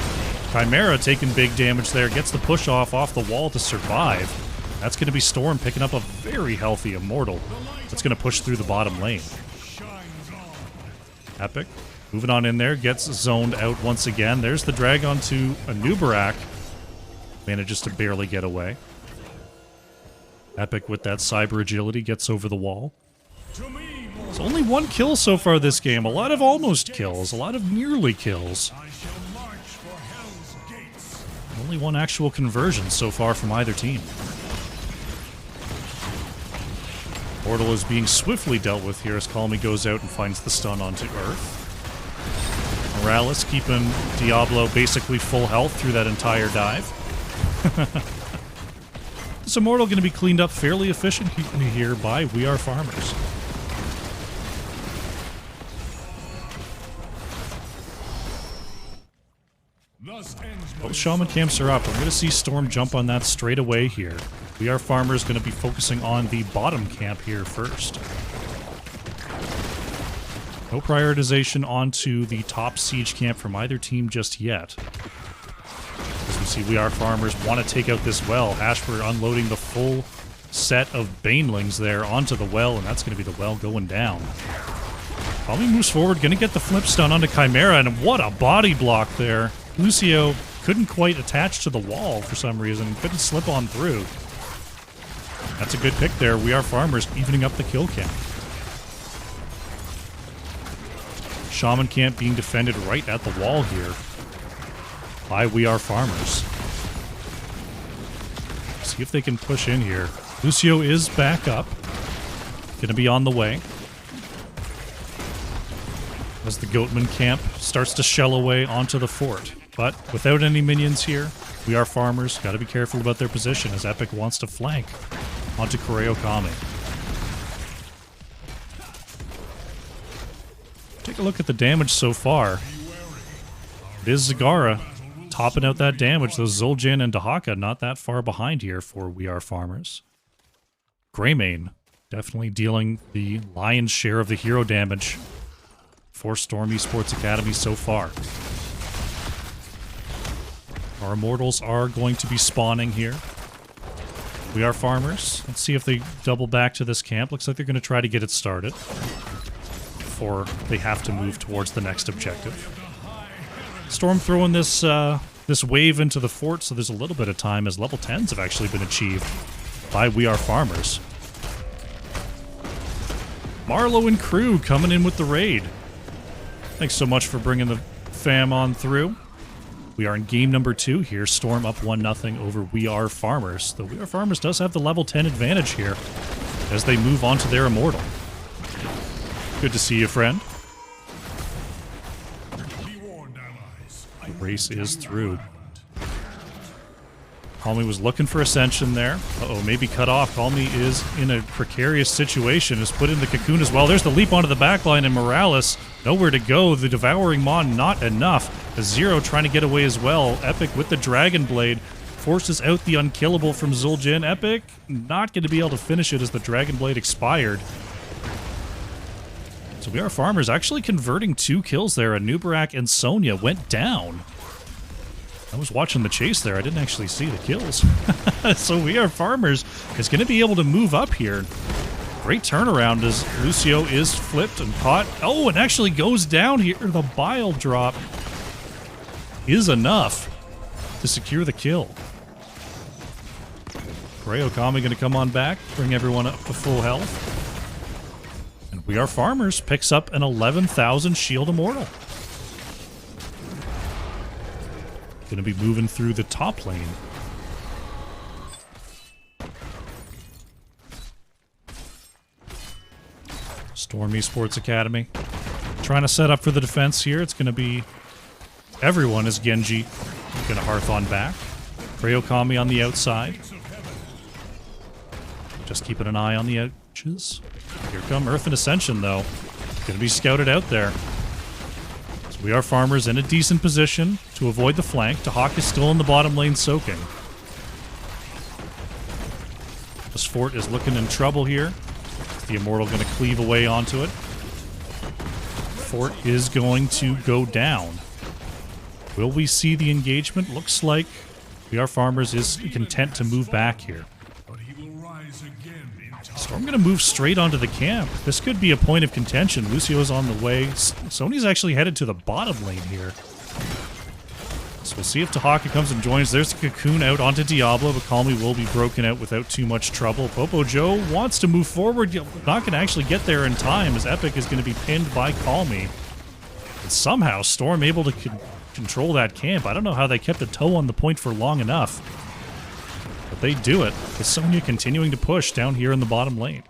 Speaker 1: Chimera taking big damage there, gets the push off the wall to survive. That's going to be Storm picking up a very healthy Immortal. That's going to push through the bottom lane. Epic moving on in there, gets zoned out once again. There's the drag onto a Nubarak. Manages to barely get away. Epic with that cyber agility gets over the wall. It's only one kill so far this game. A lot of almost kills, a lot of nearly kills. Only one actual conversion so far from either team. Mortal is being swiftly dealt with here as Calmy goes out and finds the stun onto Earth. Morales keeping Diablo basically full health through that entire dive. This Immortal going to be cleaned up fairly efficiently here by We Are Farmers. Both Shaman camps are up. I'm going to see Storm jump on that straight away here. We Are Farmers going to be focusing on the bottom camp here first. No prioritization onto the top siege camp from either team just yet. As we see, We Are Farmers want to take out this well. Hashper unloading the full set of Banelings there onto the well, and that's going to be the well going down. Calmy moves forward, going to get the flip stun onto Chimera, and what a body block there. Lucio couldn't quite attach to the wall for some reason, couldn't slip on through. That's a good pick there. We Are Farmers evening up the kill count. Shaman camp being defended right at the wall here by We Are Farmers. See if they can push in here. Lucio is back up. Gonna be on the way. As the Goatman camp starts to shell away onto the fort. But without any minions here, We Are Farmers. Gotta be careful about their position as Epic wants to flank onto Koreo Kami. Take a look at the damage so far. It is Zagara topping out that damage. Those Zul'jin and Dahaka not that far behind here for We Are Farmers. Greymane definitely dealing the lion's share of the hero damage for Storm Esports Academy so far. Our Immortals are going to be spawning here. We Are Farmers. Let's see if they double back to this camp. Looks like they're going to try to get it started before they have to move towards the next objective. Storm throwing this this wave into the fort, so there's a little bit of time as level 10s have actually been achieved by We Are Farmers. Marlowe and crew coming in with the raid. Thanks so much for bringing the fam on through. We are in game number 2 here. Storm up 1-0 over We Are Farmers. The We Are Farmers does have the level 10 advantage here as they move on to their Immortal. Good to see you, friend. The race is through. Calmy was looking for Ascension there. Uh-oh, maybe cut off. Calmy is in a precarious situation. Is put in the cocoon as well. There's the leap onto the backline, and Morales nowhere to go. The Devouring Maw not enough. A Zero trying to get away as well. Epic with the Dragon Blade forces out the unkillable from Zul'jin. Epic not going to be able to finish it as the Dragon Blade expired. So We Are Farmers actually converting 2 kills there. Nubarak and Sonya went down. I was watching the chase there. I didn't actually see the kills. So We Are Farmers is going to be able to move up here. Great turnaround as Lucio is flipped and caught. Oh, it actually goes down here. The bile drop is enough to secure the kill. Koreo Kami going to come on back, bring everyone up to full health. And We Are Farmers picks up an 11,000 shield Immortal. Going to be moving through the top lane. Storm Esports Academy. Trying to set up for the defense here. It's going to be everyone as Genji. Going to Hearth on back. Koreo Kami on the outside. Just keeping an eye on the Here come Earth and Ascension, though. Gonna be scouted out there. So we are farmers in a decent position to avoid the flank. Tahak is still in the bottom lane soaking. This fort is looking in trouble here. The Immortal gonna cleave away onto it. Fort is going to go down. Will we see the engagement? Looks like We Are Farmers is content to move back here.
Speaker 3: But he will rise again in time.
Speaker 1: Storm going to move straight onto the camp. This could be a point of contention. Lucio's on the way. Sony's actually headed to the bottom lane here. So we'll see if Tahaka comes and joins. There's the Cocoon out onto Diablo, but Calmy will be broken out without too much trouble. Popo Joe wants to move forward. Not going to actually get there in time, as Epic is going to be pinned by Calmy. But somehow, Storm able to control that camp. I don't know how they kept a toe on the point for long enough. But they do it, with Sonya continuing to push down here in the bottom lane.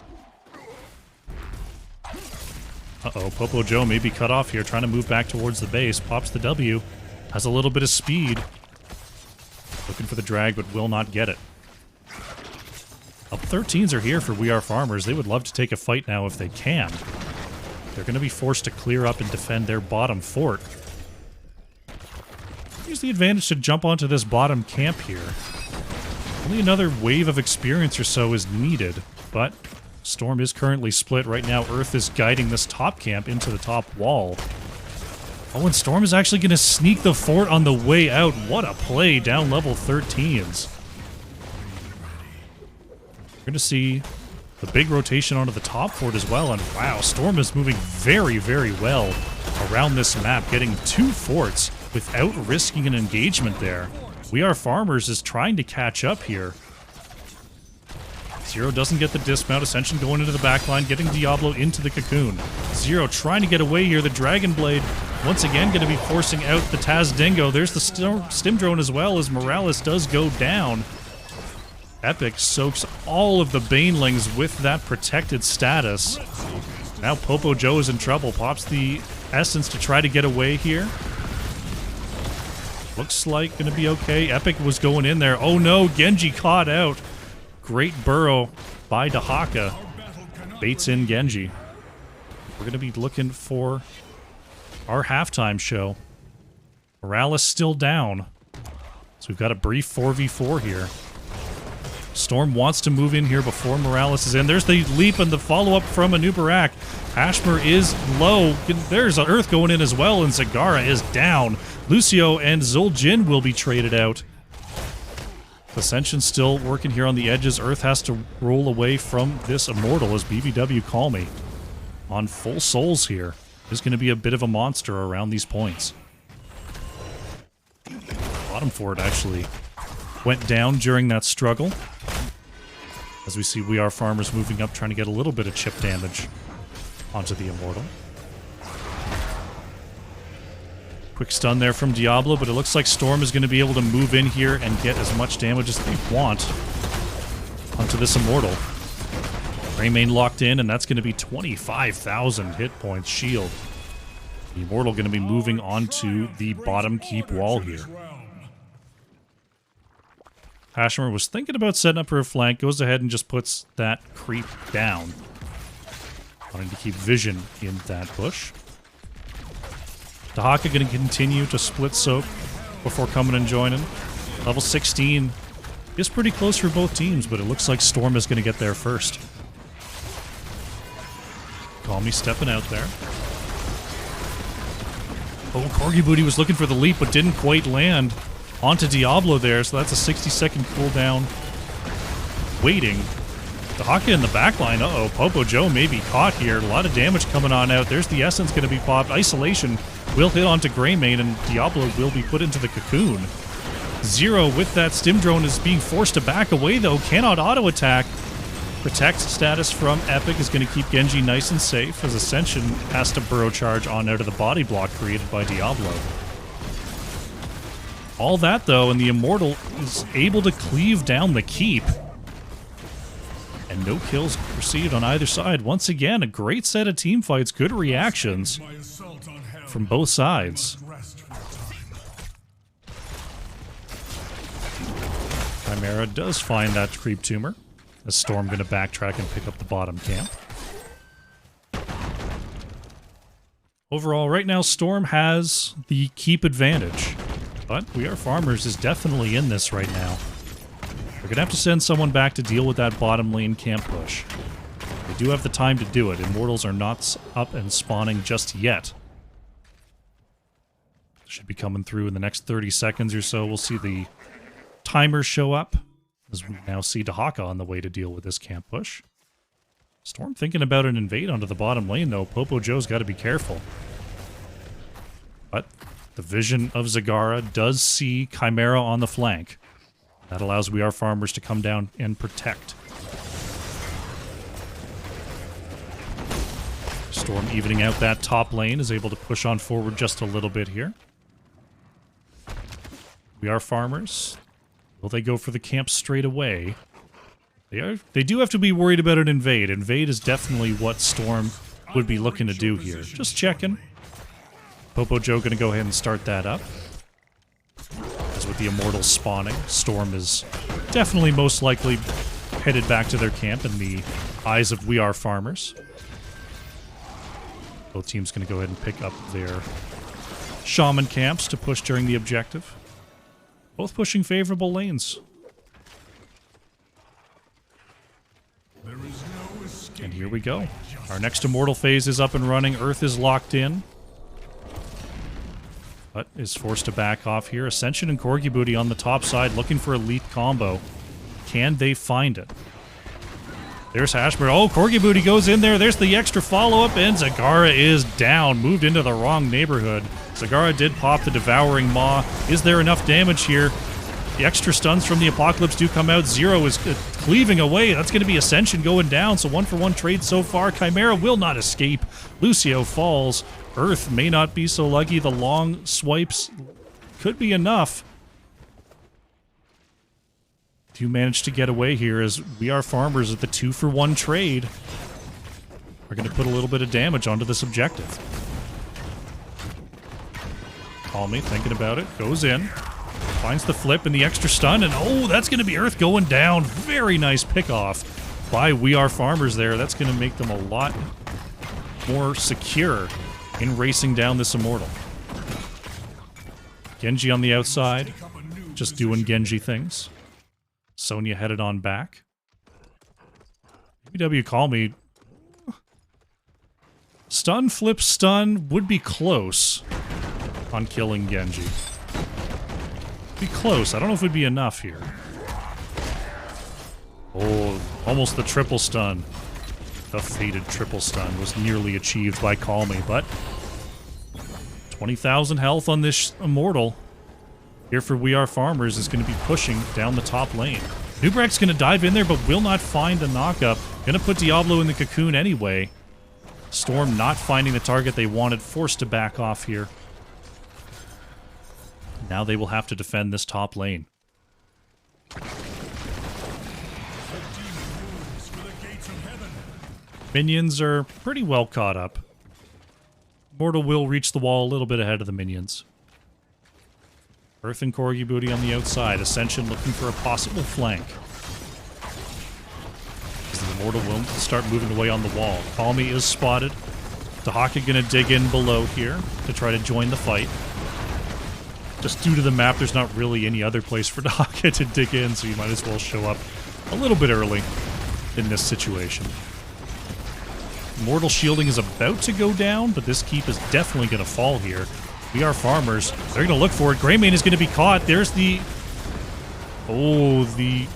Speaker 1: Uh-oh, Popo Joe may be cut off here, trying to move back towards the base. Pops the W. Has a little bit of speed. Looking for the drag, but will not get it. Up 13s are here for We Are Farmers. They would love to take a fight now if they can. They're going to be forced to clear up and defend their bottom fort. Use the advantage to jump onto this bottom camp here. Only another wave of experience or so is needed, but Storm is currently split. Right now, Earth is guiding this top camp into the top wall. Oh, and Storm is actually going to sneak the fort on the way out. What a play down level 13s. We're going to see the big rotation onto the top fort as well. And wow, Storm is moving very, very well around this map, getting 2 forts without risking an engagement there. We Are Farmers is trying to catch up here. Zero doesn't get the dismount. Ascension going into the backline, getting Diablo into the Cocoon. Zero trying to get away here. The Dragon Blade once again going to be forcing out the Taz Dingo. There's the Stim Drone as well, as Morales does go down. Epic soaks all of the Banelings with that protected status. Now Popo Joe is in trouble. Pops the Essence to try to get away here. Looks like going to be okay. Epic was going in there. Oh no, Genji caught out. Great burrow by Dahaka. Baits in Genji. We're going to be looking for our halftime show. Morales still down. So we've got a brief 4v4 here. Storm wants to move in here before Morales is in. There's the leap and the follow-up from Anubarak. Ashmer is low. There's Earth going in as well, and Zagara is down. Lucio and Zul'jin will be traded out. Ascension still working here on the edges. Earth has to roll away from this Immortal as BBW Calmy on full souls here. There's going to be a bit of a monster around these points. Bottom fort actually went down during that struggle. As we see We Are Farmers moving up, trying to get a little bit of chip damage onto the Immortal. Quick stun there from Diablo, but it looks like Storm is going to be able to move in here and get as much damage as they want onto this Immortal. Greymane locked in, and that's going to be 25,000 hit points shield. The Immortal going to be moving onto the bottom keep wall here. Ashmer was thinking about setting up her flank, goes ahead and just puts that creep down. Wanting to keep vision in that bush. Dahaka going to continue to split soak before coming and joining. Level 16 is pretty close for both teams, but it looks like Storm is going to get there first. Calmy stepping out there. Oh, Corgi Booty was looking for the leap, but didn't quite land onto Diablo there, so that's a 60-second cooldown. Waiting. Dahaka in the backline. Uh-oh, Popo Joe may be caught here. A lot of damage coming on out. There's the Essence going to be popped. Isolation will hit onto Greymane, and Diablo will be put into the Cocoon. Zero with that Stim Drone is being forced to back away, though. Cannot auto-attack. Protect status from Epic is going to keep Genji nice and safe, as Ascension has to burrow charge on out of the body block created by Diablo. All that, though, and the Immortal is able to cleave down the keep. And no kills received on either side. Once again, a great set of team fights, good reactions from both sides. Chimera does find that creep tumor. Is Storm going to backtrack and pick up the bottom camp? Overall, right now, Storm has the keep advantage. But We Are Farmers is definitely in this right now. We're going to have to send someone back to deal with that bottom lane camp push. They do have the time to do it. Immortals are not up and spawning just yet. Should be coming through in the next 30 seconds or so. We'll see the timer show up, as we now see Dahaka on the way to deal with this camp push. Storm thinking about an invade onto the bottom lane, though. Popo Joe's got to be careful. But the vision of Zagara does see Chimera on the flank. That allows We Are Farmers to come down and protect. Storm evening out that top lane, is able to push on forward just a little bit here. We Are Farmers. Will they go for the camp straight away? They do have to be worried about an invade. Invade is definitely what Storm would be looking to do here. Just checking. Popo Joe going to go ahead and start that up. As with the Immortals spawning, Storm is definitely most likely headed back to their camp in the eyes of We Are Farmers. Both teams going to go ahead and pick up their Shaman camps to push during the objective. Both pushing favorable lanes. And here we go. Our next Immortal phase is up and running. Earth is locked in. But is forced to back off here. Ascension and Corgi Booty on the top side looking for elite combo. Can they find it? There's Hashbird. Oh, Corgi Booty goes in there. There's the extra follow-up, and Zagara is down. Moved into the wrong neighborhood. Zagara did pop the Devouring Maw. Is there enough damage here? The extra stuns from the Apocalypse do come out. Zero is cleaving away. That's going to be Ascension going down, so 1-for-1 trade so far. Chimera will not escape. Lucio falls. Earth may not be so lucky. The long swipes could be enough. Do manage to get away here as We Are Farmers at the 2-for-1 trade. We're going to put a little bit of damage onto this objective. Call me, thinking about it. Goes in. Finds the flip and the extra stun, and oh, that's going to be Earth going down. Very nice pickoff by We Are Farmers there. That's going to make them a lot more secure in racing down this Immortal. Genji on the outside, just doing Genji things. Sonya headed on back. BW call me. Stun, flip, stun would be close on killing Genji. Be close. I don't know if it would be enough here. Oh, almost the triple stun. The fated triple stun was nearly achieved by Call Me, but 20,000 health on this Immortal. Here for We Are Farmers is going to be pushing down the top lane. Nubrak's going to dive in there, but will not find the knockup. Going to put Diablo in the cocoon anyway. Storm not finding the target they wanted, forced to back off here. Now they will have to defend this top lane. Minions are pretty well caught up. Mortal will reach the wall a little bit ahead of the minions. Earth and Corgi Booty on the outside. Ascension looking for a possible flank. As the Immortal will start moving away on the wall. Call Me is spotted. Dahaka gonna dig in below here to try to join the fight. Just due to the map, there's not really any other place for Dahaka to dig in, so you might as well show up a little bit early in this situation. Mortal shielding is about to go down, but this keep is definitely going to fall here. We Are Farmers. They're going to look for it. Greymane is going to be caught. There's the... Oh, the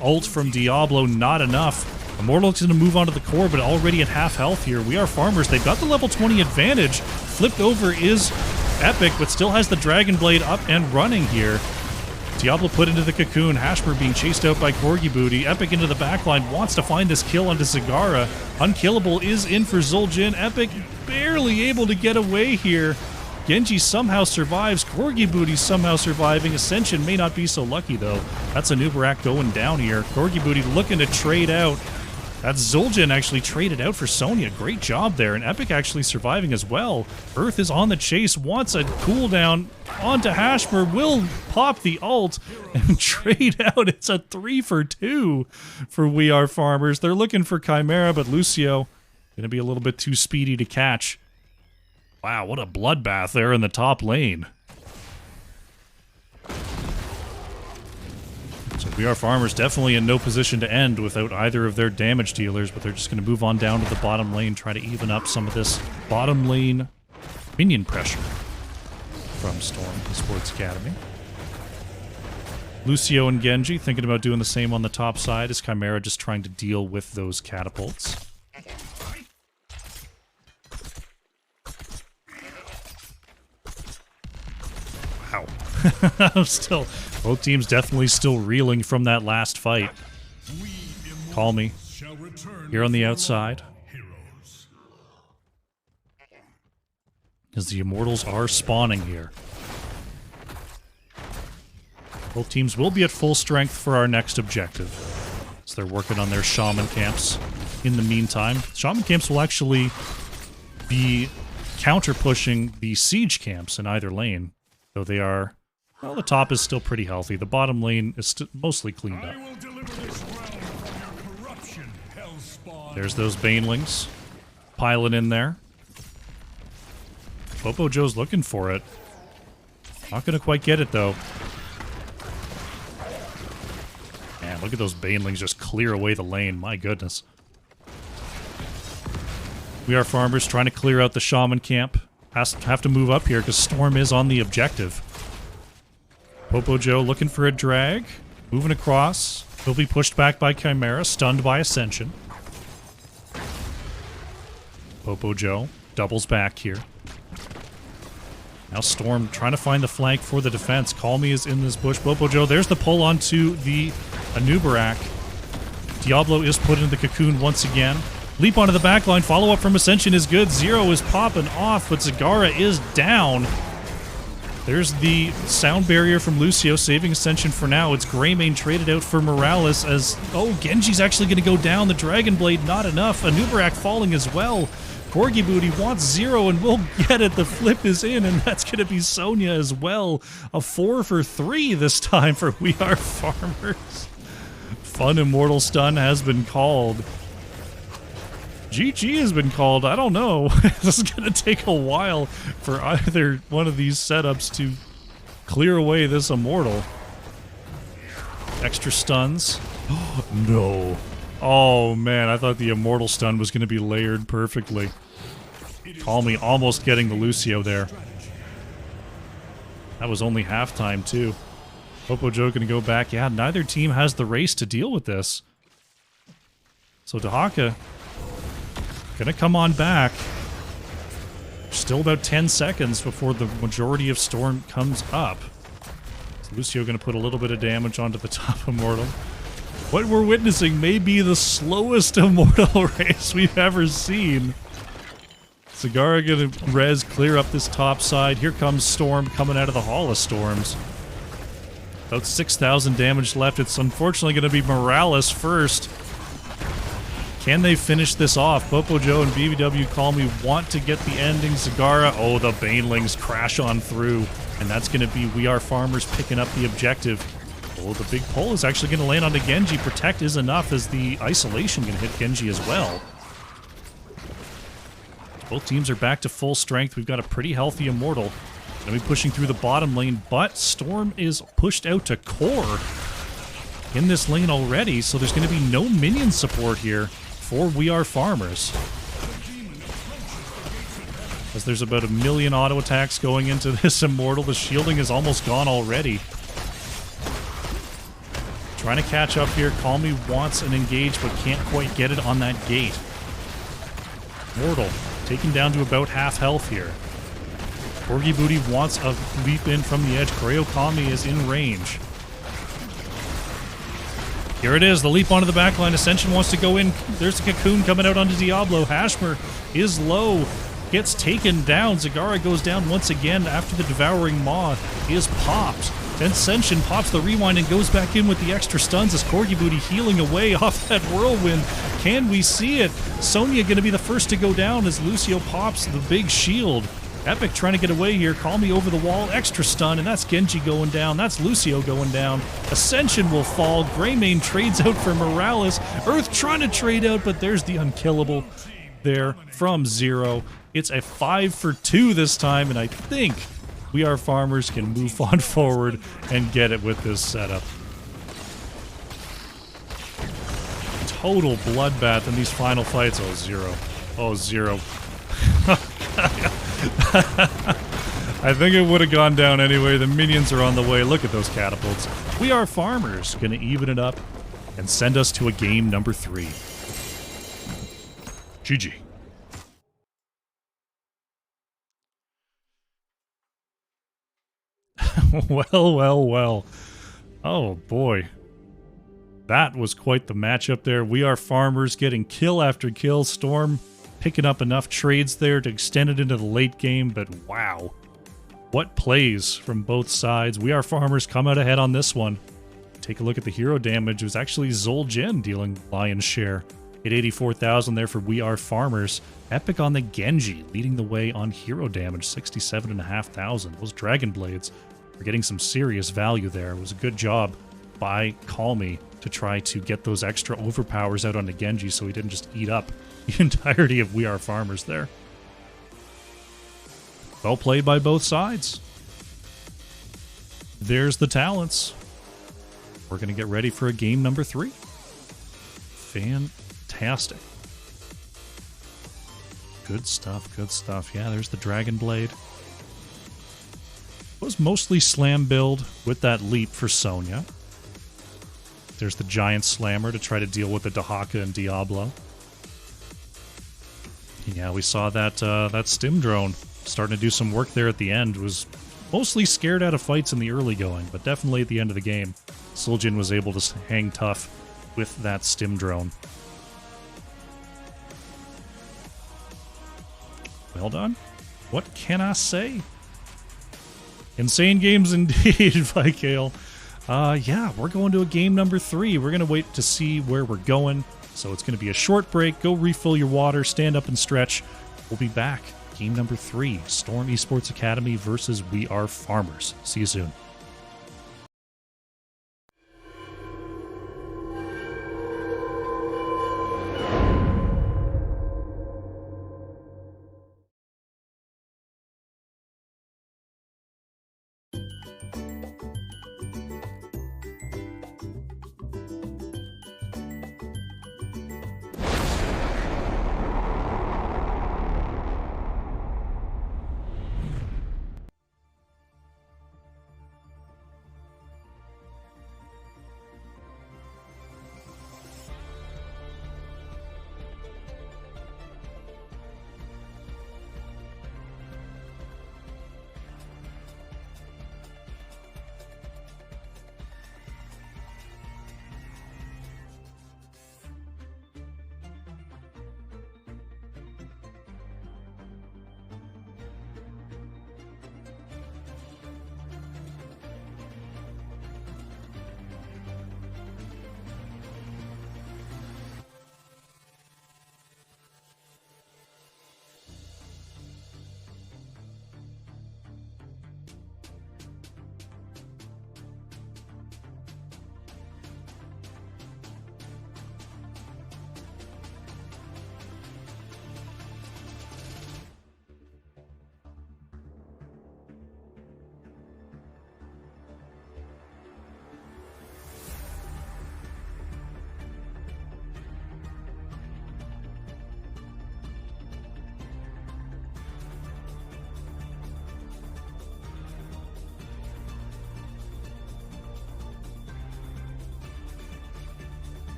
Speaker 1: ult from Diablo. Not enough. Immortal's going to move onto the core, but already at half health here. We Are Farmers. They've got the level 20 advantage. Flipped over is Epic, but still has the Dragon Blade up and running here. Diablo put into the cocoon. Hashmer being chased out by Corgi Booty. Epic into the backline. Wants to find this kill onto Zagara. Unkillable is in for Zul'jin. Epic barely able to get away here. Genji somehow survives. Corgi Booty somehow surviving. Ascension may not be so lucky, though. That's a Nubarak going down here. Corgi Booty looking to trade out. That Zul'jin actually traded out for Sonya. Great job there, and Epic actually surviving as well. Earth is on the chase, wants a cooldown onto Hashmer, will pop the ult and trade out. It's a 3 for 2 for We Are Farmers. They're looking for Chimera, but Lucio gonna be a little bit too speedy to catch. Wow, what a bloodbath there in the top lane. So We Are Farmers definitely in no position to end without either of their damage dealers, but they're just going to move on down to the bottom lane, try to even up some of this bottom lane minion pressure from Storm Esports Academy. Lucio and Genji thinking about doing the same on the top side as Chimera just trying to deal with those catapults. Wow. I'm still... Both teams definitely still reeling from that last fight. Call me. Here on the outside. As the Immortals are spawning here. Both teams will be at full strength for our next objective. So they're working on their shaman camps. In the meantime, shaman camps will actually be counter-pushing the siege camps in either lane. Though they are... Well, the top is still pretty healthy. The bottom lane is mostly cleaned up. There's those Banelings. Piling in there. Popo Joe's looking for it. Not going to quite get it, though. Man, look at those Banelings just clear away the lane. My goodness. We Are Farmers trying to clear out the Shaman camp. Have to move up here because Storm is on the objective. Popo Joe looking for a drag. Moving across. He'll be pushed back by Chimera, stunned by Ascension. Popo Joe doubles back here. Now Storm trying to find the flank for the defense. Call Me is in this bush. Popo Joe, there's the pull onto the Anubarak. Diablo is put into the cocoon once again. Leap onto the backline. Follow-up from Ascension is good. Zero is popping off, but Zagara is down. There's the sound barrier from Lucio, saving Ascension for now. It's Greymane traded out for Morales as... Oh, Genji's actually going to go down. The Dragon Blade, not enough. Anubarak falling as well. Corgi Booty wants Zero and will get it. The flip is in, and that's going to be Sonya as well. A 4 for 3 this time for We Are Farmers. Fun Immortal Stun has been called. GG has been called. I don't know. This is going to take a while for either one of these setups to clear away this Immortal. Extra stuns. No. Oh, man. I thought the Immortal stun was going to be layered perfectly. Call Me almost getting the Lucio there. That was only halftime, too. Popo Joe going to go back. Yeah, neither team has the race to deal with this. So Dahaka... gonna come on back. Still about 10 seconds before the majority of Storm comes up. So Lucio gonna put a little bit of damage onto the top Immortal. What we're witnessing may be the slowest Immortal race we've ever seen. Zagara gonna res clear up this top side. Here comes Storm coming out of the Hall of Storms. About 6,000 damage left. It's unfortunately gonna be Morales first. Can they finish this off? Popo Joe and BBW Call Me want to get the ending. Zagara, oh, the Banelings crash on through. And that's going to be We Are Farmers picking up the objective. Oh, the big pull is actually going to land onto Genji. Protect is enough as the isolation can hit Genji as well. Both teams are back to full strength. We've got a pretty healthy Immortal. Going to be pushing through the bottom lane, but Storm is pushed out to core in this lane already, so there's going to be no minion support here for We Are Farmers. As there's about 1 million auto attacks going into this Immortal, the shielding is almost gone already. Trying to catch up here. Call Me wants an engage, but can't quite get it on that gate. Immortal taken down to about half health here. Corgi Booty wants a leap in from the edge. Koreo Kami is in range. Here it is, the leap onto the backline. Ascension wants to go in. There's a cocoon coming out onto Diablo. Hashmer is low. Gets taken down. Zagara goes down once again after the Devouring Maw is popped. Then Senshin pops the rewind and goes back in with the extra stuns as Corgi Booty healing away off that whirlwind. Can we see it? Sonya going to be the first to go down as Lucio pops the big shield. Epic trying to get away here. Call me over the wall. Extra stun, and that's Genji going down. That's Lucio going down. Ascension will fall. Greymane trades out for Morales. Earth trying to trade out, but there's the unkillable there from Zero. It's a 5-for-2 this time, and I think We Are Farmers can move on forward and get it with this setup. Total bloodbath in these final fights. Oh, Zero. Oh, Zero. I think it would have gone down anyway. The minions are on the way. Look at those catapults. We Are Farmers gonna even it up and send us to a game number 3. GG. Well. Oh boy. That was quite the matchup there. We Are Farmers getting kill after kill. Storm picking up enough trades there to extend it into the late game, but wow. What plays from both sides. We Are Farmers come out ahead on this one. Take a look at the hero damage. It was actually Zul'jin dealing lion's share. At 84,000 there for We Are Farmers. Epic on the Genji, leading the way on hero damage, 67,500. Those Dragon Blades are getting some serious value there. It was a good job by Call Me to try to get those extra overpowers out on the Genji so he didn't just eat up the entirety of We Are Farmers there. Well played by both sides. There's the talents. We're going to get ready for a game number 3. Fantastic. Good stuff, good stuff. Yeah, there's the Dragon Blade. It was mostly slam build with that leap for Sonya. There's the Giant Slammer to try to deal with the Dahaka and Diablo. Yeah, we saw that Stim Drone starting to do some work there at the end. Was mostly scared out of fights in the early going, but definitely at the end of the game, Zul'jin was able to hang tough with that Stim Drone. Well done. What can I say? Insane games indeed, Vikale. Yeah, we're going to a game number 3. We're going to wait to see where we're going. So it's going to be a short break. Go refill your water, stand up and stretch. We'll be back. Game number 3, Storm Esports Academy versus We Are Farmers. See you soon.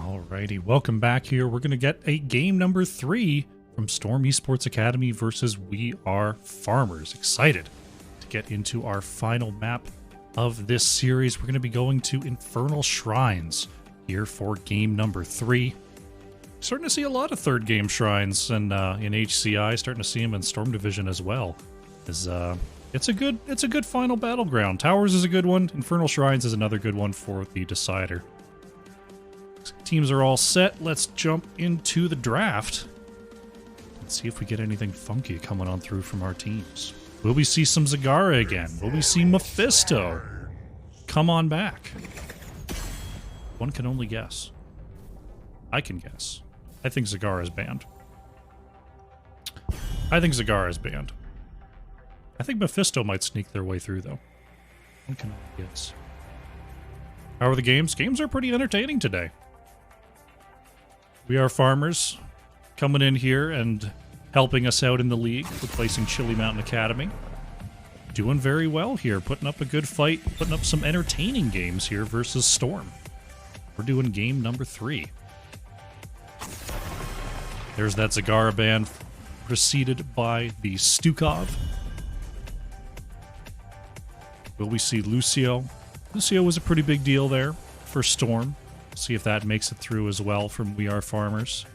Speaker 1: Alrighty, welcome back here. We're going to get a game number 3 from Storm Esports Academy versus We Are Farmers. Excited to get into our final map of this series. We're going to be going to Infernal Shrines here for game number 3. Starting to see a lot of third game shrines in HCI, starting to see them in Storm Division as well. It's a good final battleground. Towers is a good one. Infernal Shrines is another good one for the decider. Teams are all set. Let's jump into the draft and see if we get anything funky coming on through from our teams. Will we see some Zagara again? Will we see Mephisto come on back? One can only guess. I can guess. I think Zagara is banned. I think Mephisto might sneak their way through, though. One can only guess. How are the games? Games are pretty entertaining today. We Are Farmers coming in here and helping us out in the league, replacing Chili Mountain Academy. Doing very well here, putting up a good fight, putting up some entertaining games here versus Storm. We're doing game number 3. There's that Zagara ban, preceded by the Stukov. Will we see Lucio? Lucio was a pretty big deal there for Storm. See if that makes it through as well from We Are Farmers.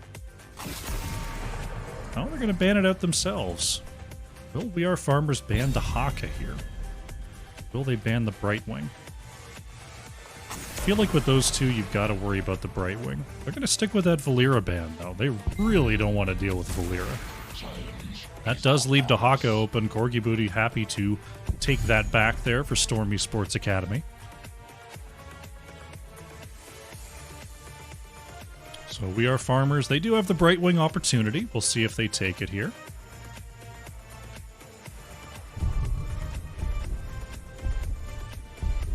Speaker 1: Oh, they're going to ban it out themselves. Will We Are Farmers ban the Haka here? Will they ban the Brightwing? I feel like with those two, you've got to worry about the Brightwing. They're going to stick with that Valera ban, though. They really don't want to deal with Valera. That does leave the Haka open. Corgi Booty happy to take that back there for Storm Esports Academy. So We Are Farmers. They do have the Brightwing opportunity. We'll see if they take it here.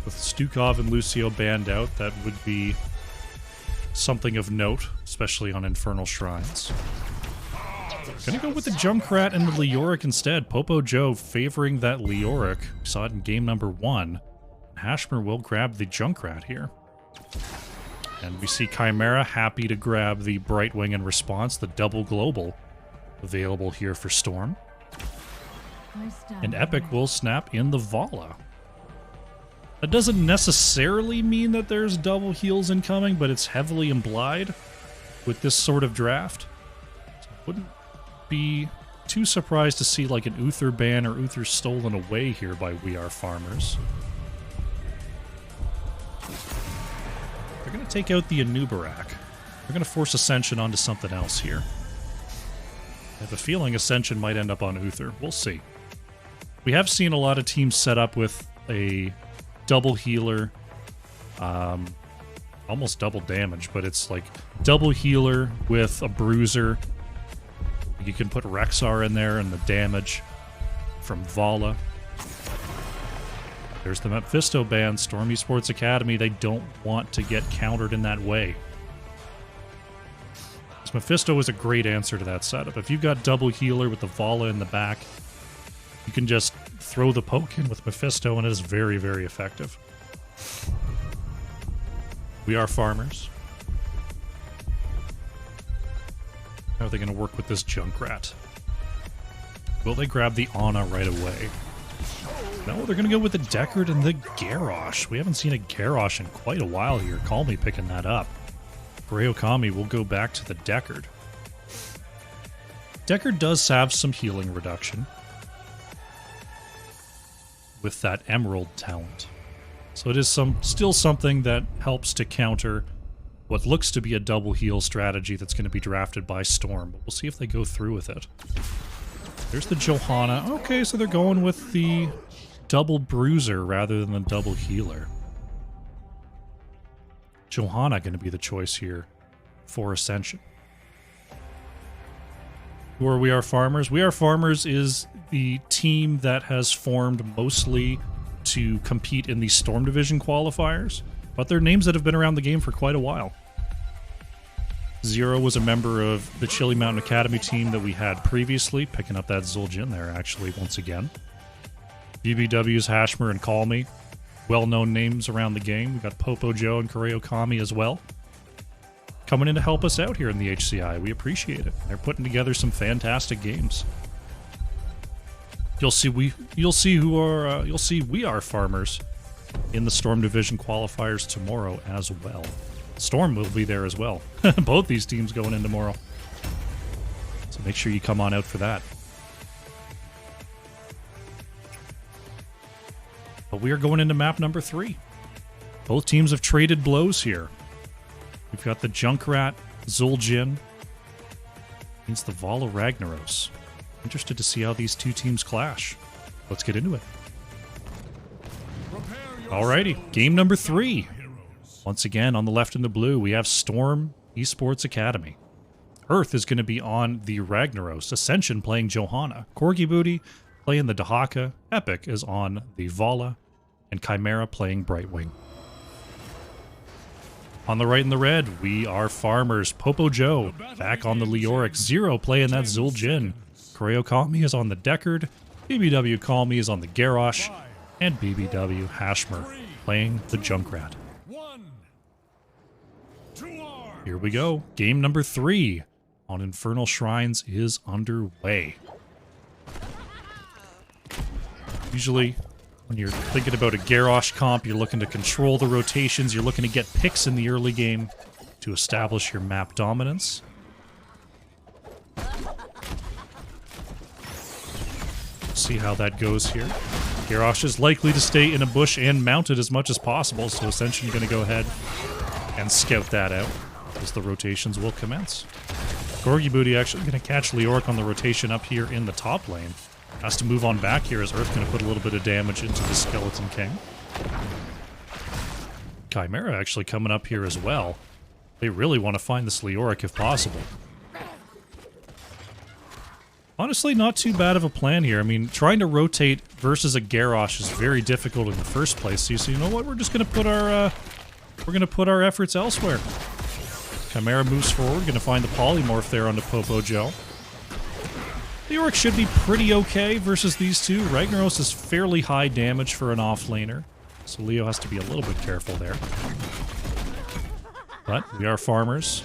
Speaker 1: With Stukov and Lucio banned out, that would be something of note, especially on Infernal Shrines. Gonna go with the Junkrat and the Leoric instead. Popo Joe favoring that Leoric. We saw it in game number 1. Hashmer will grab the Junkrat here. And we see Chimera happy to grab the Brightwing in response, the double global available here for Storm. And Epic will snap in the Vala. That doesn't necessarily mean that there's double heals incoming, but it's heavily implied with this sort of draft. So I wouldn't be too surprised to see like an Uther ban or Uther stolen away here by We Are Farmers. They're going to take out the Anubarak. They're going to force Ascension onto something else here. I have a feeling Ascension might end up on Uther. We'll see. We have seen a lot of teams set up with a double healer, almost double damage, but it's like double healer with a bruiser. You can put Rexar in there and the damage from Vala. There's the Mephisto ban, Storm Esports Academy. They don't want to get countered in that way. This Mephisto is a great answer to that setup. If you've got double healer with the Vala in the back, you can just throw the poke in with Mephisto and it is very, very effective. We Are Farmers. How are they going to work with this Junkrat? Will they grab the Ana right away? No, they're going to go with the Deckard and the Garrosh. We haven't seen a Garrosh in quite a while here. Call me picking that up. Greokami will go back to the Deckard. Deckard does have some healing reduction with that Emerald talent. So it is still something that helps to counter what looks to be a double heal strategy that's going to be drafted by Storm. But we'll see if they go through with it. There's the Johanna. Okay, so they're going with the double bruiser rather than the double healer. Johanna going to be the choice here for Ascension. Who are We Are Farmers? We Are Farmers is the team that has formed mostly to compete in the Storm Division qualifiers, but they're names that have been around the game for quite a while. Zero was a member of the Chili Mountain Academy team that we had previously, picking up that Zul'jin there, actually, once again. BBW's Hashmer and Call Me, well-known names around the game. We've got Popo Joe and Koreo Kami as well. coming in to help us out here in the HCI. We appreciate it. They're putting together some fantastic games. You'll see we are farmers in the Storm Division qualifiers tomorrow as well. Storm will be there as well. Both these teams going in tomorrow. So make sure you come on out for that. But we are going into map number 3. Both teams have traded blows here. We've got the Junkrat Zul'jin against the Vala Ragnaros. Interested to see how these two teams clash. Let's get into it. Alrighty, game number 3. Once again, on the left in the blue, we have Storm Esports Academy. Earth is going to be on the Ragnaros. Ascension playing Johanna. Corgi Booty playing the Dahaka. Epic is on the Vala. And Chimera playing Brightwing. On the right in the red, we are farmers. Popo Joe back on the Leoric. Zero playing that Zul'jin. Koreo Kami is on the Deckard. BBW Kami is on the Garrosh. And BBW Hashmer playing the Junkrat. Here we go. Game number 3 on Infernal Shrines is underway. Usually, when you're thinking about a Garrosh comp, you're looking to control the rotations, you're looking to get picks in the early game to establish your map dominance. See how that goes here. Garrosh is likely to stay in a bush and mounted as much as possible, so Ascension going to go ahead and scout that out as the rotations will commence. Corgi Booty actually going to catch Leoric on the rotation up here in the top lane. Has to move on back here as Earth going to put a little bit of damage into the Skeleton King. Chimera actually coming up here as well. They really want to find this Leoric if possible. Honestly, not too bad of a plan here. I mean, trying to rotate versus a Garrosh is very difficult in the first place. So you know what? We're just going to put our efforts elsewhere. Chimera moves forward, going to find the polymorph there onto Popo Joe. Leoric should be pretty okay versus these two. Ragnaros is fairly high damage for an offlaner, so Leo has to be a little bit careful there. But we are farmers.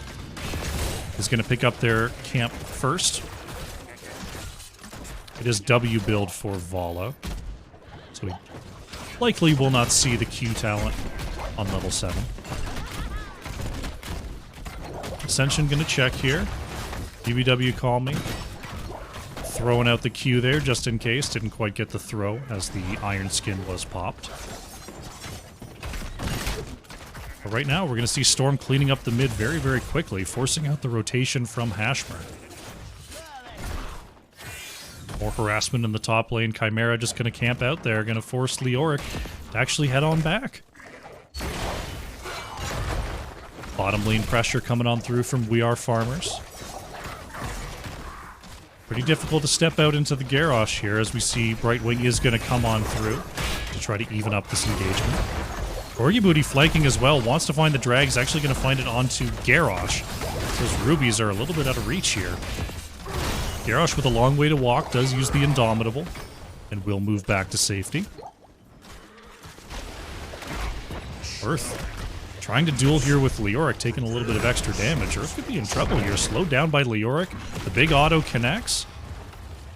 Speaker 1: He's going to pick up their camp first. It is W build for Vala, so we likely will not see the Q talent on level 7. Ascension going to check here. BBW call me. Throwing out the Q there just in case. Didn't quite get the throw as the Iron Skin was popped. But right now we're going to see Storm cleaning up the mid very, very quickly, forcing out the rotation from Hashmer. More harassment in the top lane. Chimera just going to camp out there. Going to force Leoric to actually head on back. Bottom lane pressure coming on through from We Are Farmers. Pretty difficult to step out into the Garrosh here as we see Brightwing is going to come on through to try to even up this engagement. Corgi Booty flanking as well. Wants to find the drag. Is actually going to find it onto Garrosh. Those rubies are a little bit out of reach here. Garrosh with a long way to walk does use the Indomitable and will move back to safety. Earth trying to duel here with Leoric, taking a little bit of extra damage. Earth could be in trouble here. Slowed down by Leoric. The big auto connects.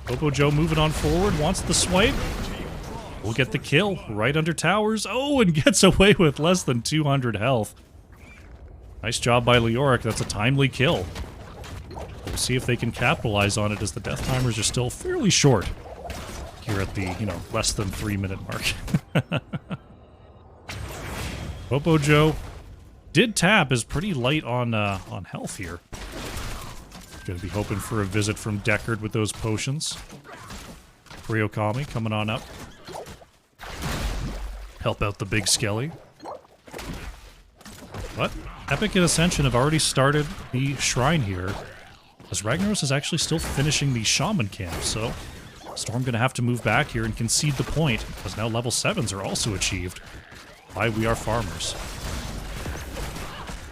Speaker 1: Popo Joe moving on forward. Wants the swipe. We'll get the kill right under towers. Oh, and gets away with less than 200 health. Nice job by Leoric. That's a timely kill. We'll see if they can capitalize on it as the death timers are still fairly short here at the, less than 3-minute mark. Popo Joe did tap, is pretty light on health here. Gonna be hoping for a visit from Deckard with those potions. Ryokami coming on up. Help out the big Skelly. But Epic and Ascension have already started the shrine here, as Ragnaros is actually still finishing the Shaman camp, so Storm gonna have to move back here and concede the point, as now level 7s are also achieved by We Are Farmers.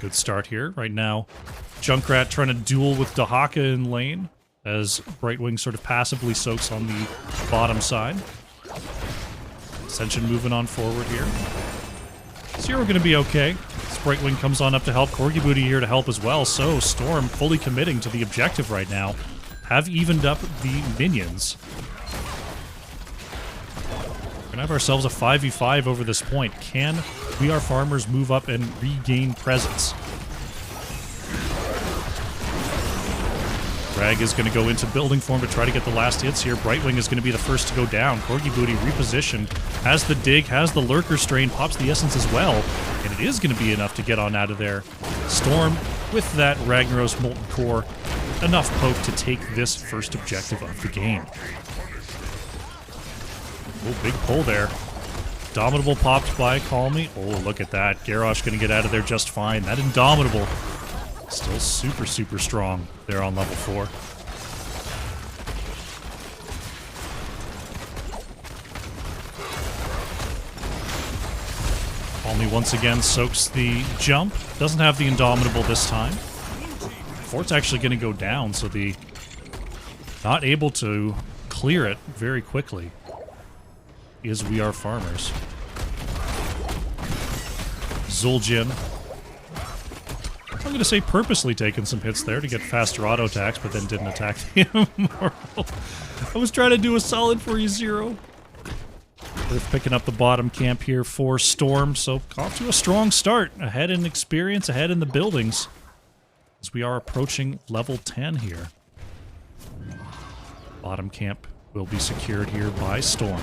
Speaker 1: Good start here. Right now, Junkrat trying to duel with Dahaka in lane, as Brightwing sort of passively soaks on the bottom side. Ascension moving on forward here. Zero gonna be okay. As Brightwing comes on up to help. Corgi Booty here to help as well. So Storm fully committing to the objective right now. Have evened up the minions. We're gonna have ourselves a 5v5 over this point. Can We Are Farmers move up and regain presence? Drag is going to go into building form to try to get the last hits here. Brightwing is going to be the first to go down. Corgi Booty repositioned, has the dig, has the lurker strain, pops the essence as well, and it is going to be enough to get on out of there. Storm, with that Ragnaros Molten Core, enough poke to take this first objective of the game. Oh, big pull there. Indomitable popped by Call Me. Oh, look at that. Garrosh going to get out of there just fine. That Indomitable still super, super strong there on level 4. Call Me once again soaks the jump. Doesn't have the Indomitable this time. Fort's actually going to go down, so the not able to clear it very quickly is We Are Farmers. Zul'jin, I'm going to say purposely taking some hits there to get faster auto attacks, but then didn't attack the Immortal. I was trying to do a solid for you, Zero. We're picking up the bottom camp here for Storm, so off to a strong start. Ahead in experience, ahead in the buildings, as we are approaching level 10 here. Bottom camp will be secured here by Storm.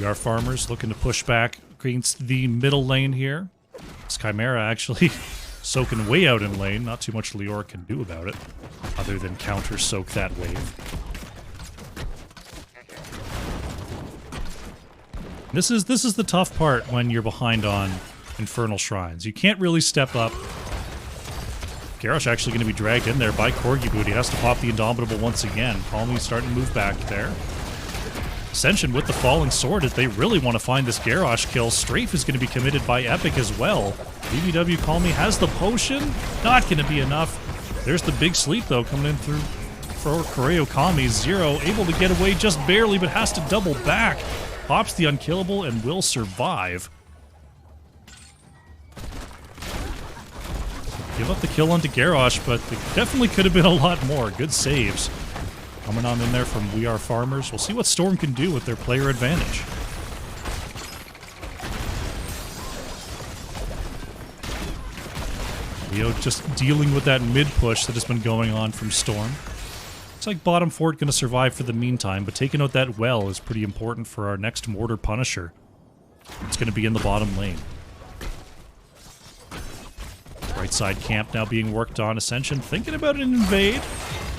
Speaker 1: We Are Farmers looking to push back against the middle lane here. This Chimera actually soaking way out in lane. Not too much Leoric can do about it, other than counter soak that wave. This is the tough part when you're behind on Infernal Shrines. You can't really step up. Garrosh actually going to be dragged in there by Corgi Booty. Has to pop the Indomitable once again. Call Me starting to move back there. Ascension with the Falling Sword, if they really want to find this Garrosh kill. Strafe is going to be committed by Epic as well. BBW Call Me has the potion. Not going to be enough. There's the big sleep, though, coming in through for Koreo Kami. Zero able to get away just barely, but has to double back. Pops the unkillable and will survive. Give up the kill onto Garrosh, but it definitely could have been a lot more. Good saves coming on in there from We Are Farmers. We'll see what Storm can do with their player advantage. Leo just dealing with that mid push that has been going on from Storm. Looks like bottom fort going to survive for the meantime, but taking out that well is pretty important for our next Mortar Punisher. It's going to be in the bottom lane. Right side camp now being worked on. Ascension thinking about an invade.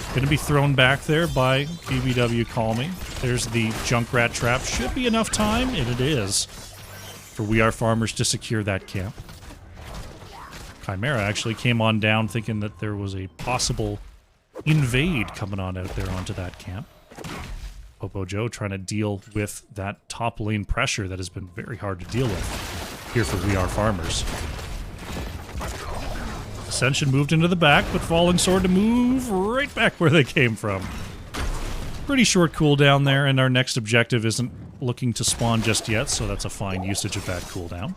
Speaker 1: Going to be thrown back there by BBW Call Me. There's the Junkrat trap. Should be enough time, and it is, for We Are Farmers to secure that camp. Chimera actually came on down thinking that there was a possible invade coming on out there onto that camp. Popo Joe trying to deal with that top lane pressure that has been very hard to deal with here for We Are Farmers. Ascension moved into the back, but Falling Sword to move right back where they came from. Pretty short cooldown there, and our next objective isn't looking to spawn just yet, so that's a fine usage of that cooldown.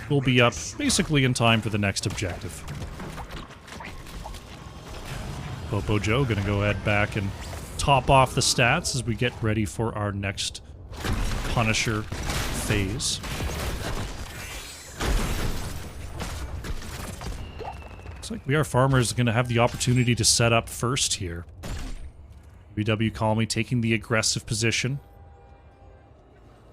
Speaker 1: We'll be up basically in time for the next objective. Popo Joe gonna go ahead back and top off the stats as we get ready for our next Punisher phase. Looks like We Are Farmers going to have the opportunity to set up first here. BW Call Me taking the aggressive position.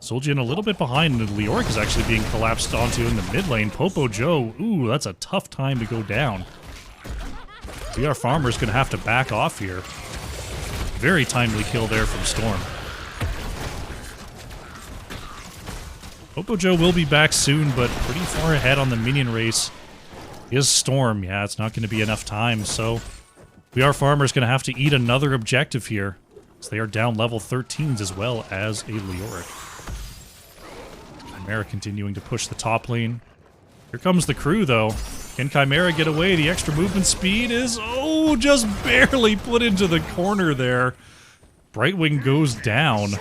Speaker 1: Zul'jin a little bit behind, and Leoric is actually being collapsed onto in the mid lane. Popo Joe, ooh, that's a tough time to go down. We Are Farmers going to have to back off here. Very timely kill there from Storm. Popo Joe will be back soon, but pretty far ahead on the minion race is Storm. Yeah, it's not going to be enough time, so We Are Farmers going to have to eat another objective here, as they are down level 13s as well as a Leoric. Chimera continuing to push the top lane. Here comes the crew, though. Can Chimera get away? The extra movement speed is, oh, just barely put into the corner there. Brightwing goes down.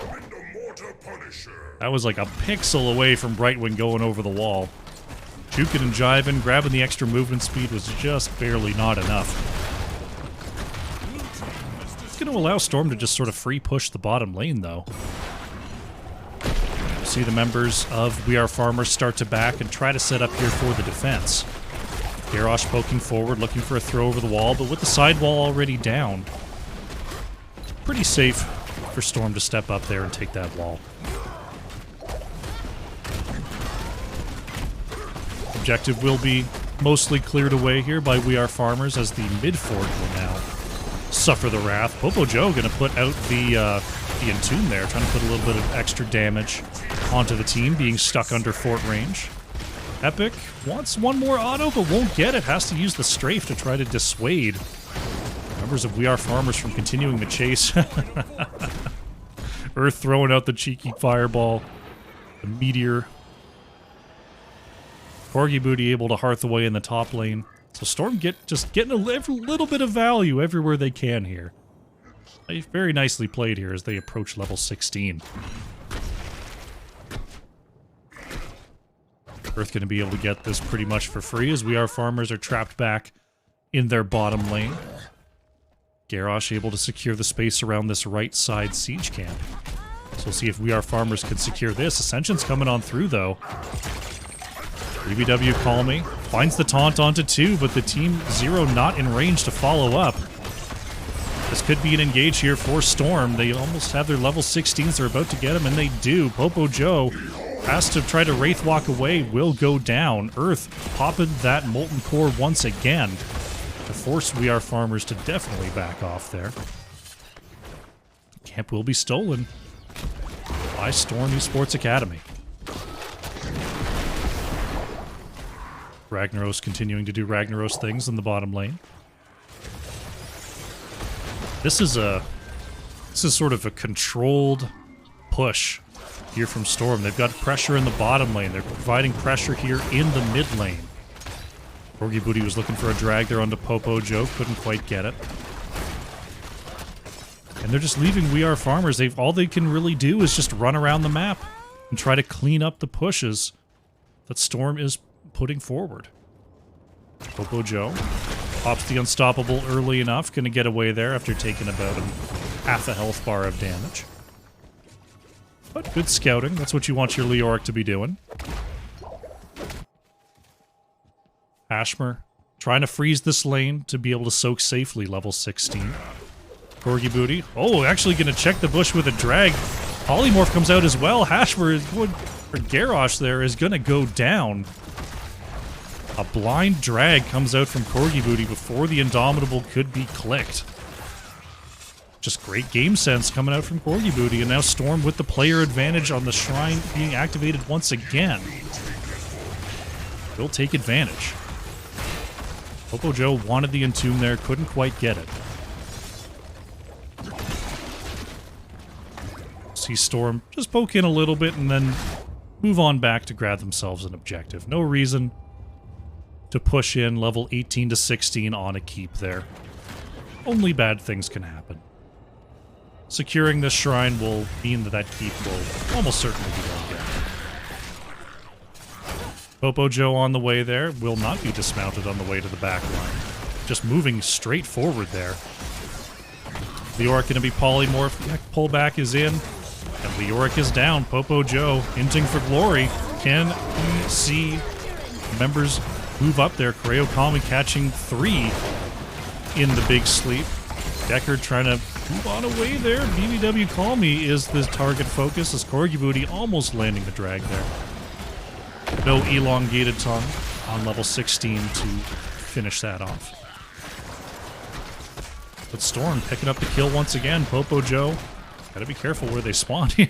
Speaker 1: That was like a pixel away from Brightwing going over the wall. Juking and jiving, grabbing the extra movement speed was just barely not enough. It's going to allow Storm to just sort of free push the bottom lane, though. See the members of We Are Farmers start to back and try to set up here for the defense. Garrosh poking forward, looking for a throw over the wall, but with the sidewall already down, it's pretty safe for Storm to step up there and take that wall. Objective will be mostly cleared away here by We Are Farmers as the mid fort will now suffer the wrath. Popo Joe going to put out the Entomb there, trying to put a little bit of extra damage onto the team, being stuck under fort range. Epic wants one more auto, but won't get it. Has to use the strafe to try to dissuade members of We Are Farmers from continuing the chase. Earth throwing out the cheeky fireball. The meteor. Corgi Booty able to hearth away in the top lane. So Storm just getting a little bit of value everywhere they can here. Very nicely played here as they approach level 16. Earth going to be able to get this pretty much for free as We Are Farmers are trapped back in their bottom lane. Garrosh able to secure the space around this right side siege camp. So we'll see if We Are Farmers can secure this. Ascension's coming on through, though. 3BW Call Me finds the taunt onto 2, but the Team 0 not in range to follow up. This could be an engage here for Storm. They almost have their level 16s. They're about to get him, and they do. Popo Joe has to try to Wraith Walk away, will go down. Earth popping that Molten Core once again to force We Are Farmers to definitely back off there. Camp will be stolen by Storm Esports Academy. Ragnaros continuing to do Ragnaros things in the bottom lane. This is sort of a controlled push here from Storm. They've got pressure in the bottom lane. They're providing pressure here in the mid lane. Corgi Booty was looking for a drag there onto Popo Joe. Couldn't quite get it. And they're just leaving We Are Farmers. All they can really do is just run around the map and try to clean up the pushes that Storm is putting forward. Popo Joe pops the Unstoppable early enough. Going to get away there after taking about half a health bar of damage. But good scouting. That's what you want your Leoric to be doing. Ashmer trying to freeze this lane to be able to soak safely level 16. Corgi Booty. Oh, actually going to check the bush with a drag. Polymorph comes out as well. Ashmer, or Garrosh there, is going to go down. A blind drag comes out from Corgi Booty before the Indomitable could be clicked. Just great game sense coming out from Corgi Booty, and now Storm with the player advantage on the Shrine being activated once again. Will take advantage. Popo Joe wanted the Entomb there, couldn't quite get it. See Storm just poke in a little bit and then move on back to grab themselves an objective. No reason to push in level 18 to 16 on a keep there. Only bad things can happen. Securing this shrine will mean that keep will almost certainly be done again. Popo Joe on the way there will not be dismounted on the way to the back line. Just moving straight forward there. Leoric going to be polymorphed. Pullback is in. And Leoric is down. Popo Joe hinting for glory. Can we see members move up there? Creo Kami catching 3 in the big sleep. Decker trying to move on away there. BBW Call Me is the target focus as Corgi Booty almost landing the drag there. No elongated tongue on level 16 to finish that off. But Storm picking up the kill once again. Popo Joe, gotta be careful where they spawn here.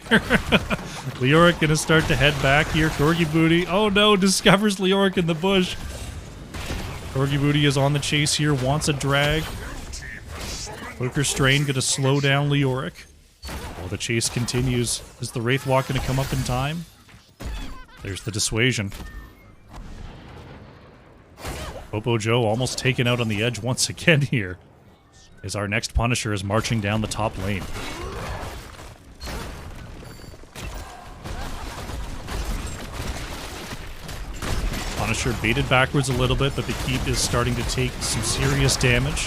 Speaker 1: Leoric gonna start to head back here. Corgi Booty, oh no, discovers Leoric in the bush. Corgi Booty is on the chase here, wants a drag. Lurker Strain gonna slow down Leoric. While the chase continues, is the Wraith Walk gonna come up in time? There's the dissuasion. Popo Joe almost taken out on the edge once again here, as our next Punisher is marching down the top lane. Punisher baited backwards a little bit, but the keep is starting to take some serious damage.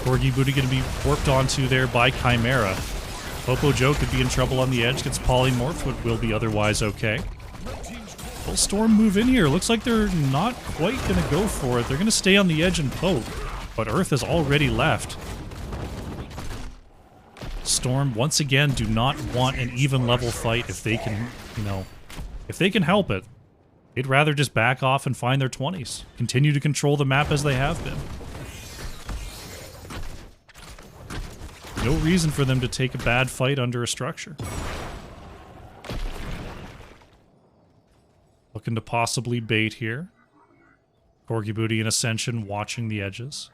Speaker 1: Corgi Booty going to be warped onto there by Chimera. Popo Joe could be in trouble on the edge, gets polymorphed, but will be otherwise okay. Will Storm move in here? Looks like they're not quite going to go for it. They're going to stay on the edge and poke, but Earth has already left. Storm, once again, do not want an even level fight if they can, if they can help it. They'd rather just back off and find their 20s. Continue to control the map as they have been. No reason for them to take a bad fight under a structure. Looking to possibly bait here. Corgi Booty and Ascension watching the edges.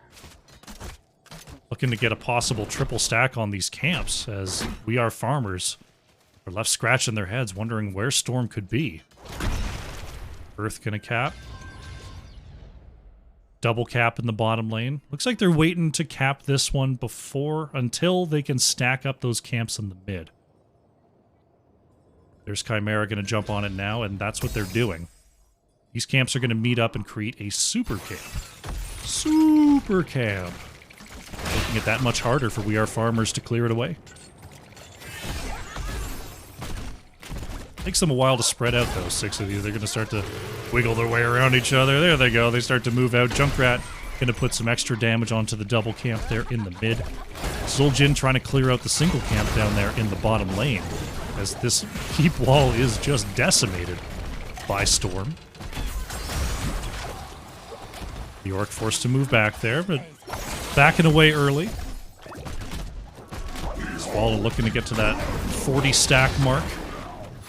Speaker 1: Looking to get a possible triple stack on these camps, as We Are Farmers are left scratching their heads wondering where Storm could be. Earth gonna cap. Double cap in the bottom lane. Looks like they're waiting to cap this one until they can stack up those camps in the mid. There's Chimera going to jump on it now, and that's what they're doing. These camps are going to meet up and create a super camp. Super camp. Making it that much harder for We Are Farmers to clear it away. Takes them a while to spread out, though, 6 of these. They're going to start to wiggle their way around each other. There they go. They start to move out. Junkrat going to put some extra damage onto the double camp there in the mid. Zul'jin trying to clear out the single camp down there in the bottom lane, as this keep wall is just decimated by Storm. The Orc forced to move back there, but backing away early. Swallow looking to get to that 40 stack mark.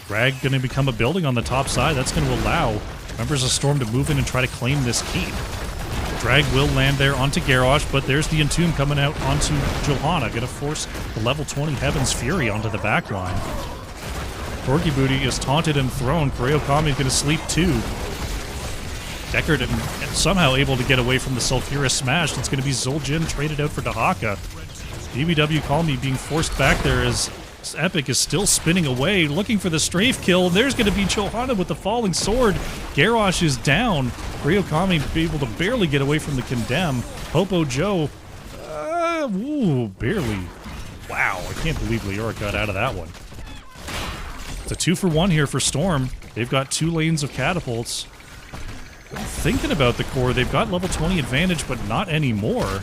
Speaker 1: Drag going to become a building on the top side. That's going to allow members of Storm to move in and try to claim this keep. Drag will land there onto Garrosh, but there's the Entomb coming out onto Johanna. Going to force the level 20 Heaven's Fury onto the back line. Corgi Booty is taunted and thrown. Kureokami is going to sleep too. Deckard and somehow able to get away from the Sulfuris Smash. It's going to be Zul'jin traded out for Dahaka. DBW Call Me being forced back there as Epic is still spinning away, looking for the strafe kill. There's going to be Johanna with the falling sword. Garrosh is down. Ryokami be able to barely get away from the condemn. Popo Joe, barely. Wow, I can't believe Leoric got out of that one. It's a 2-for-1 here for Storm. They've got 2 lanes of catapults. Thinking about the core, they've got level 20 advantage, but not anymore.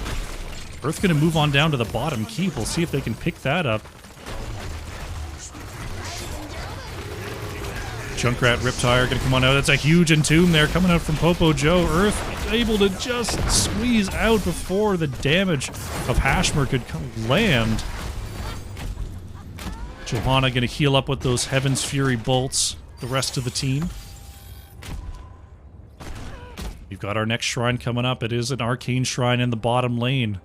Speaker 1: Earth going to move on down to the bottom keep. We'll see if they can pick that up. Junkrat Riptire going to come on out. That's a huge Entomb there coming out from Popo Joe. Earth able to just squeeze out before the damage of Hashmer could land. Johanna going to heal up with those Heaven's Fury bolts. The rest of the team. We've got our next shrine coming up. It is an Arcane Shrine in the bottom lane.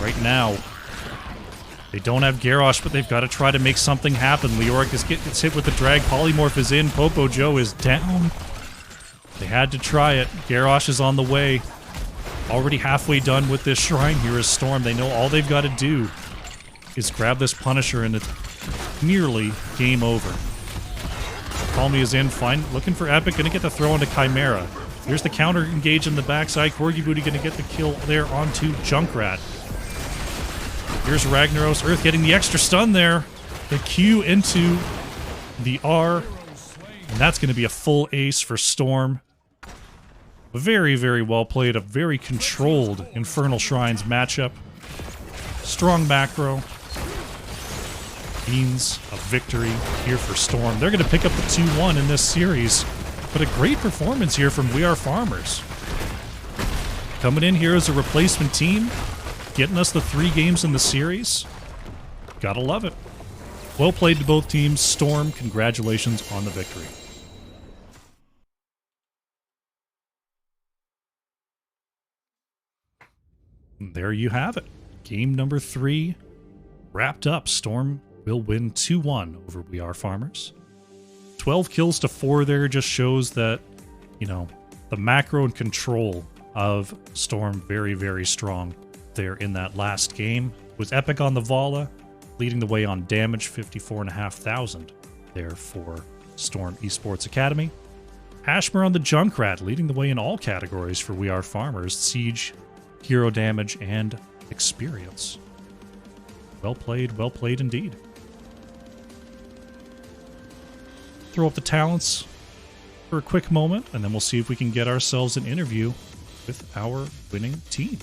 Speaker 1: Right now, they don't have Garrosh, but they've got to try to make something happen. Leoric gets hit with the drag. Polymorph is in. Popo Joe is down. They had to try it. Garrosh is on the way. Already halfway done with this shrine here is Storm. They know all they've got to do is grab this Punisher, and it's nearly game over. Call Me is in. Looking for Epic. Going to get the throw into Chimera. Here's the counter engage in the backside. Corgi Booty going to get the kill there onto Junkrat. Here's Ragnaros. Earth getting the extra stun there. The Q into the R. And that's going to be a full ace for Storm. Very, very well played. A very controlled Infernal Shrines matchup. Strong macro. Means of victory here for Storm. They're going to pick up the 2-1 in this series. But a great performance here from We Are Farmers. Coming in here as a replacement team. Getting us the 3 games in the series. Gotta love it. Well played to both teams. Storm, congratulations on the victory. And there you have it. Game number 3 wrapped up. Storm will win 2-1 over We Are Farmers. 12 kills to 4 there just shows that, the macro and control of Storm very, very strong there in that last game. It was Epic on the Vala, leading the way on damage, 54,500. there for Storm Esports Academy. Hashmer on the Junkrat, leading the way in all categories for We Are Farmers, Siege, Hero Damage, and Experience. Well played indeed. Throw up the talents for a quick moment, and then we'll see if we can get ourselves an interview with our winning team.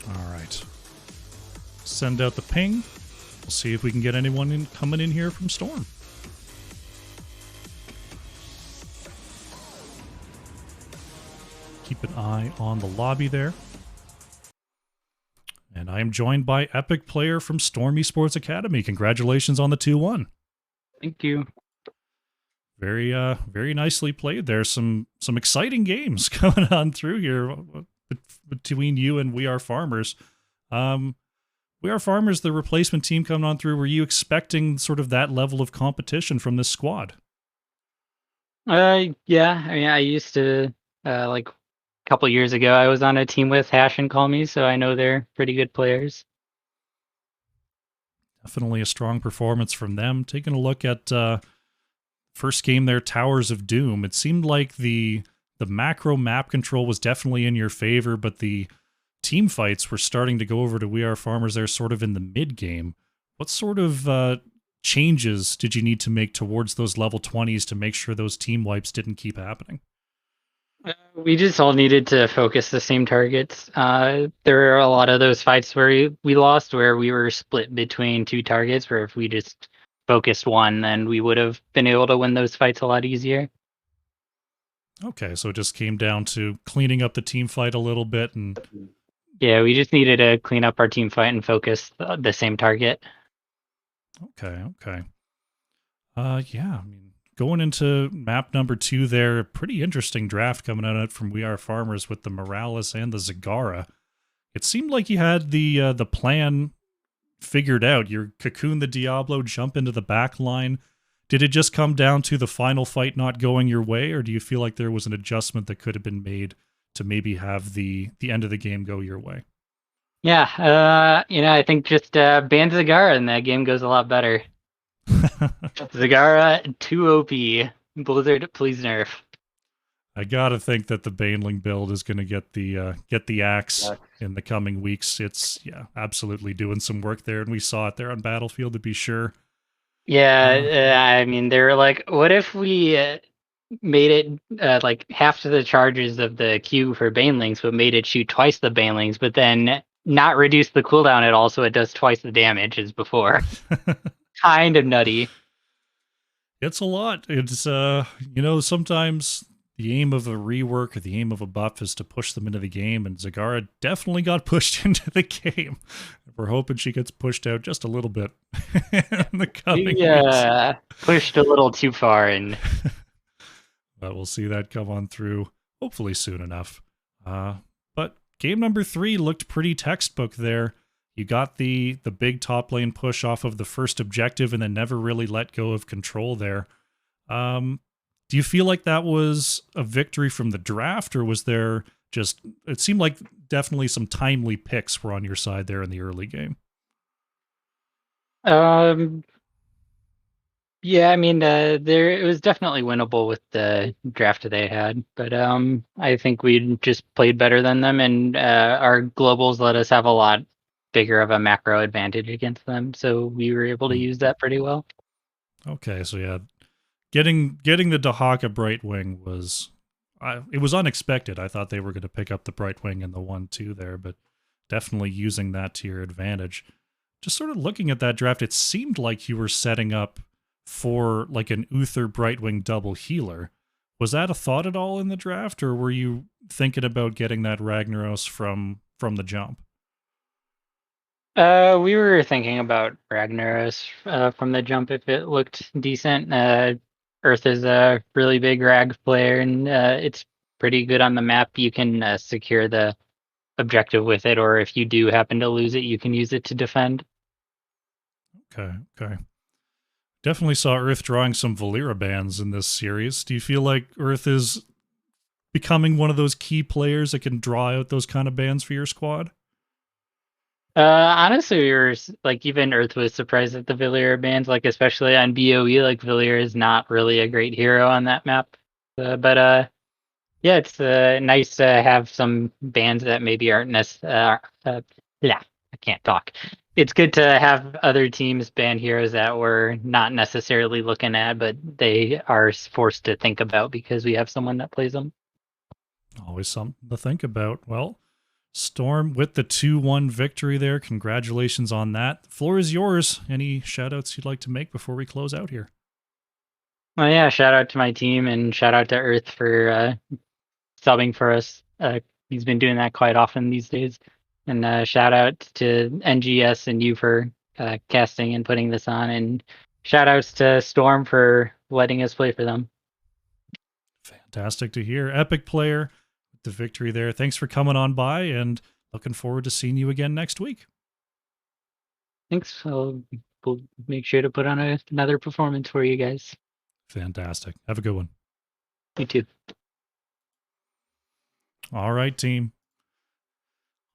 Speaker 1: All right. Send out the ping. We'll see if we can get anyone coming in here from Storm. Keep an eye on the lobby there. And I am joined by Epic Player from Storm Esports Academy. Congratulations on the 2-1.
Speaker 4: Thank you.
Speaker 1: Very nicely played there. Some exciting games coming on through here between you and We Are Farmers. We Are Farmers, the replacement team coming on through. Were you expecting sort of that level of competition from this squad?
Speaker 4: Yeah. I mean, I used to like a couple years ago. I was on a team with Hash and Call Me, so I know they're pretty good players.
Speaker 1: Definitely a strong performance from them. Taking a look at first game there, Towers of Doom. It seemed like the macro map control was definitely in your favor, but the team fights were starting to go over to We Are Farmers there sort of in the mid game. What sort of changes did you need to make towards those level 20s to make sure those team wipes didn't keep happening?
Speaker 4: We just all needed to focus the same targets. There were a lot of those fights where we lost, where we were split between two targets, where if we just focused one, then we would have been able to win those fights a lot easier.
Speaker 1: Okay, so it just came down to cleaning up the team fight a little bit. And
Speaker 4: yeah, we just needed to clean up our team fight and focus the same target.
Speaker 1: Okay. Yeah, I mean, going into map number 2 there, pretty interesting draft coming out from We Are Farmers with the Morales and the Zagara. It seemed like you had the plan figured out. You cocoon the Diablo, jump into the back line. Did it just come down to the final fight not going your way, or do you feel like there was an adjustment that could have been made to maybe have the end of the game go your way?
Speaker 4: Yeah, I think just ban Zagara and that game goes a lot better. Zagara 2 OP. Blizzard, please nerf.
Speaker 1: I gotta think that the Baneling build is going to get the axe in the coming weeks. It's absolutely doing some work there, and we saw it there on Battlefield to be sure.
Speaker 4: Yeah, I mean, they were like, what if we made it like half to the charges of the Q for Banelings, but made it shoot twice the Banelings, but then not reduce the cooldown at all, so it does twice the damage as before. Kind of nutty.
Speaker 1: It's a lot. It's sometimes the aim of a rework or the aim of a buff is to push them into the game, and Zagara definitely got pushed into the game. We're hoping she gets pushed out just a little bit in the coming weeks.
Speaker 4: Pushed a little too far, and
Speaker 1: but we'll see that come on through hopefully soon enough. But game number 3 looked pretty textbook there. You got the big top lane push off of the first objective and then never really let go of control there. Do you feel like that was a victory from the draft, or was there just, it seemed like definitely some timely picks were on your side there in the early game?
Speaker 4: Yeah, I mean, it was definitely winnable with the draft they had, but I think we just played better than them, and our globals let us have a lot bigger of a macro advantage against them, so we were able to use that pretty well.
Speaker 1: Okay, so yeah, getting the Dahaka Brightwing was, it was unexpected. I thought they were going to pick up the Brightwing and the 1-2 there, but definitely using that to your advantage. Just sort of looking at that draft, it seemed like you were setting up for like an Uther Brightwing double healer. Was that a thought at all in the draft, or were you thinking about getting that Ragnaros from the jump?
Speaker 4: We were thinking about Ragnaros from the jump if it looked decent. Earth is a really big Rag player, and it's pretty good on the map. You can secure the objective with it, or if you do happen to lose it, you can use it to defend.
Speaker 1: Okay. Definitely saw Earth drawing some Valera bans in this series. Do you feel like Earth is becoming one of those key players that can draw out those kind of bans for your squad?
Speaker 4: Honestly, we were like even Earth was surprised at the Villiers bans, like especially on BOE. Like Villiers is not really a great hero on that map, but yeah, it's nice to have some bans that maybe aren't yeah, I can't talk. It's good to have other teams ban heroes that we're not necessarily looking at, but they are forced to think about because we have someone that plays them.
Speaker 1: Always something to think about. Well, Storm with the 2-1 victory there. Congratulations on that. The floor is yours. Any shout outs you'd like to make before we close out here?
Speaker 4: Well, yeah, shout out to my team and shout out to Earth for subbing for us. He's been doing that quite often these days. And shout out to NGS and you for casting and putting this on. And shout outs to Storm for letting us play for them.
Speaker 1: Fantastic to hear. Epic player with the victory there. Thanks for coming on by and looking forward to seeing you again next week.
Speaker 4: Thanks. We'll make sure to put on another performance for you guys.
Speaker 1: Fantastic. Have a good one.
Speaker 4: You too.
Speaker 1: All right, team.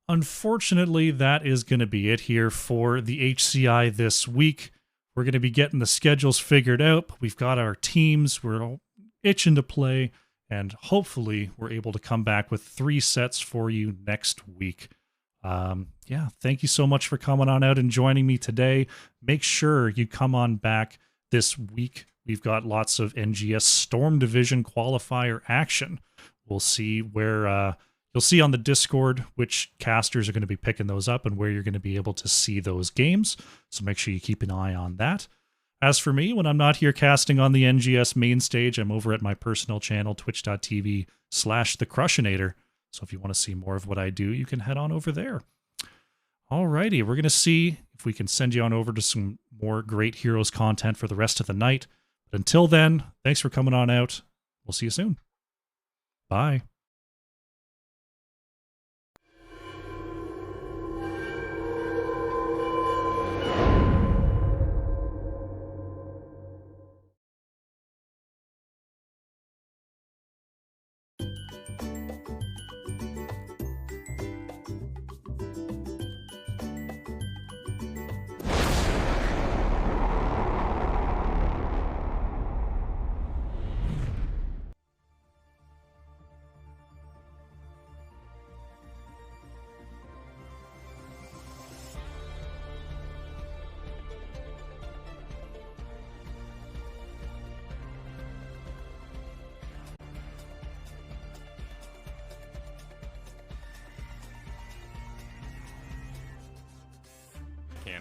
Speaker 1: Unfortunately, that is going to be it here for the HCI this week. We're going to be getting the schedules figured out. But we've got our teams. We're all itching to play. And hopefully, we're able to come back with 3 sets for you next week. Yeah, thank you so much for coming on out and joining me today. Make sure you come on back this week. We've got lots of NGS Storm Division qualifier action. We'll see where you'll see on the Discord which casters are going to be picking those up and where you're going to be able to see those games. So make sure you keep an eye on that. As for me, when I'm not here casting on the NGS main stage, I'm over at my personal channel, twitch.tv/thecrushinator. So if you want to see more of what I do, you can head on over there. Alrighty, we're going to see if we can send you on over to some more great Heroes content for the rest of the night. But until then, thanks for coming on out. We'll see you soon. Bye.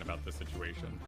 Speaker 5: About the situation.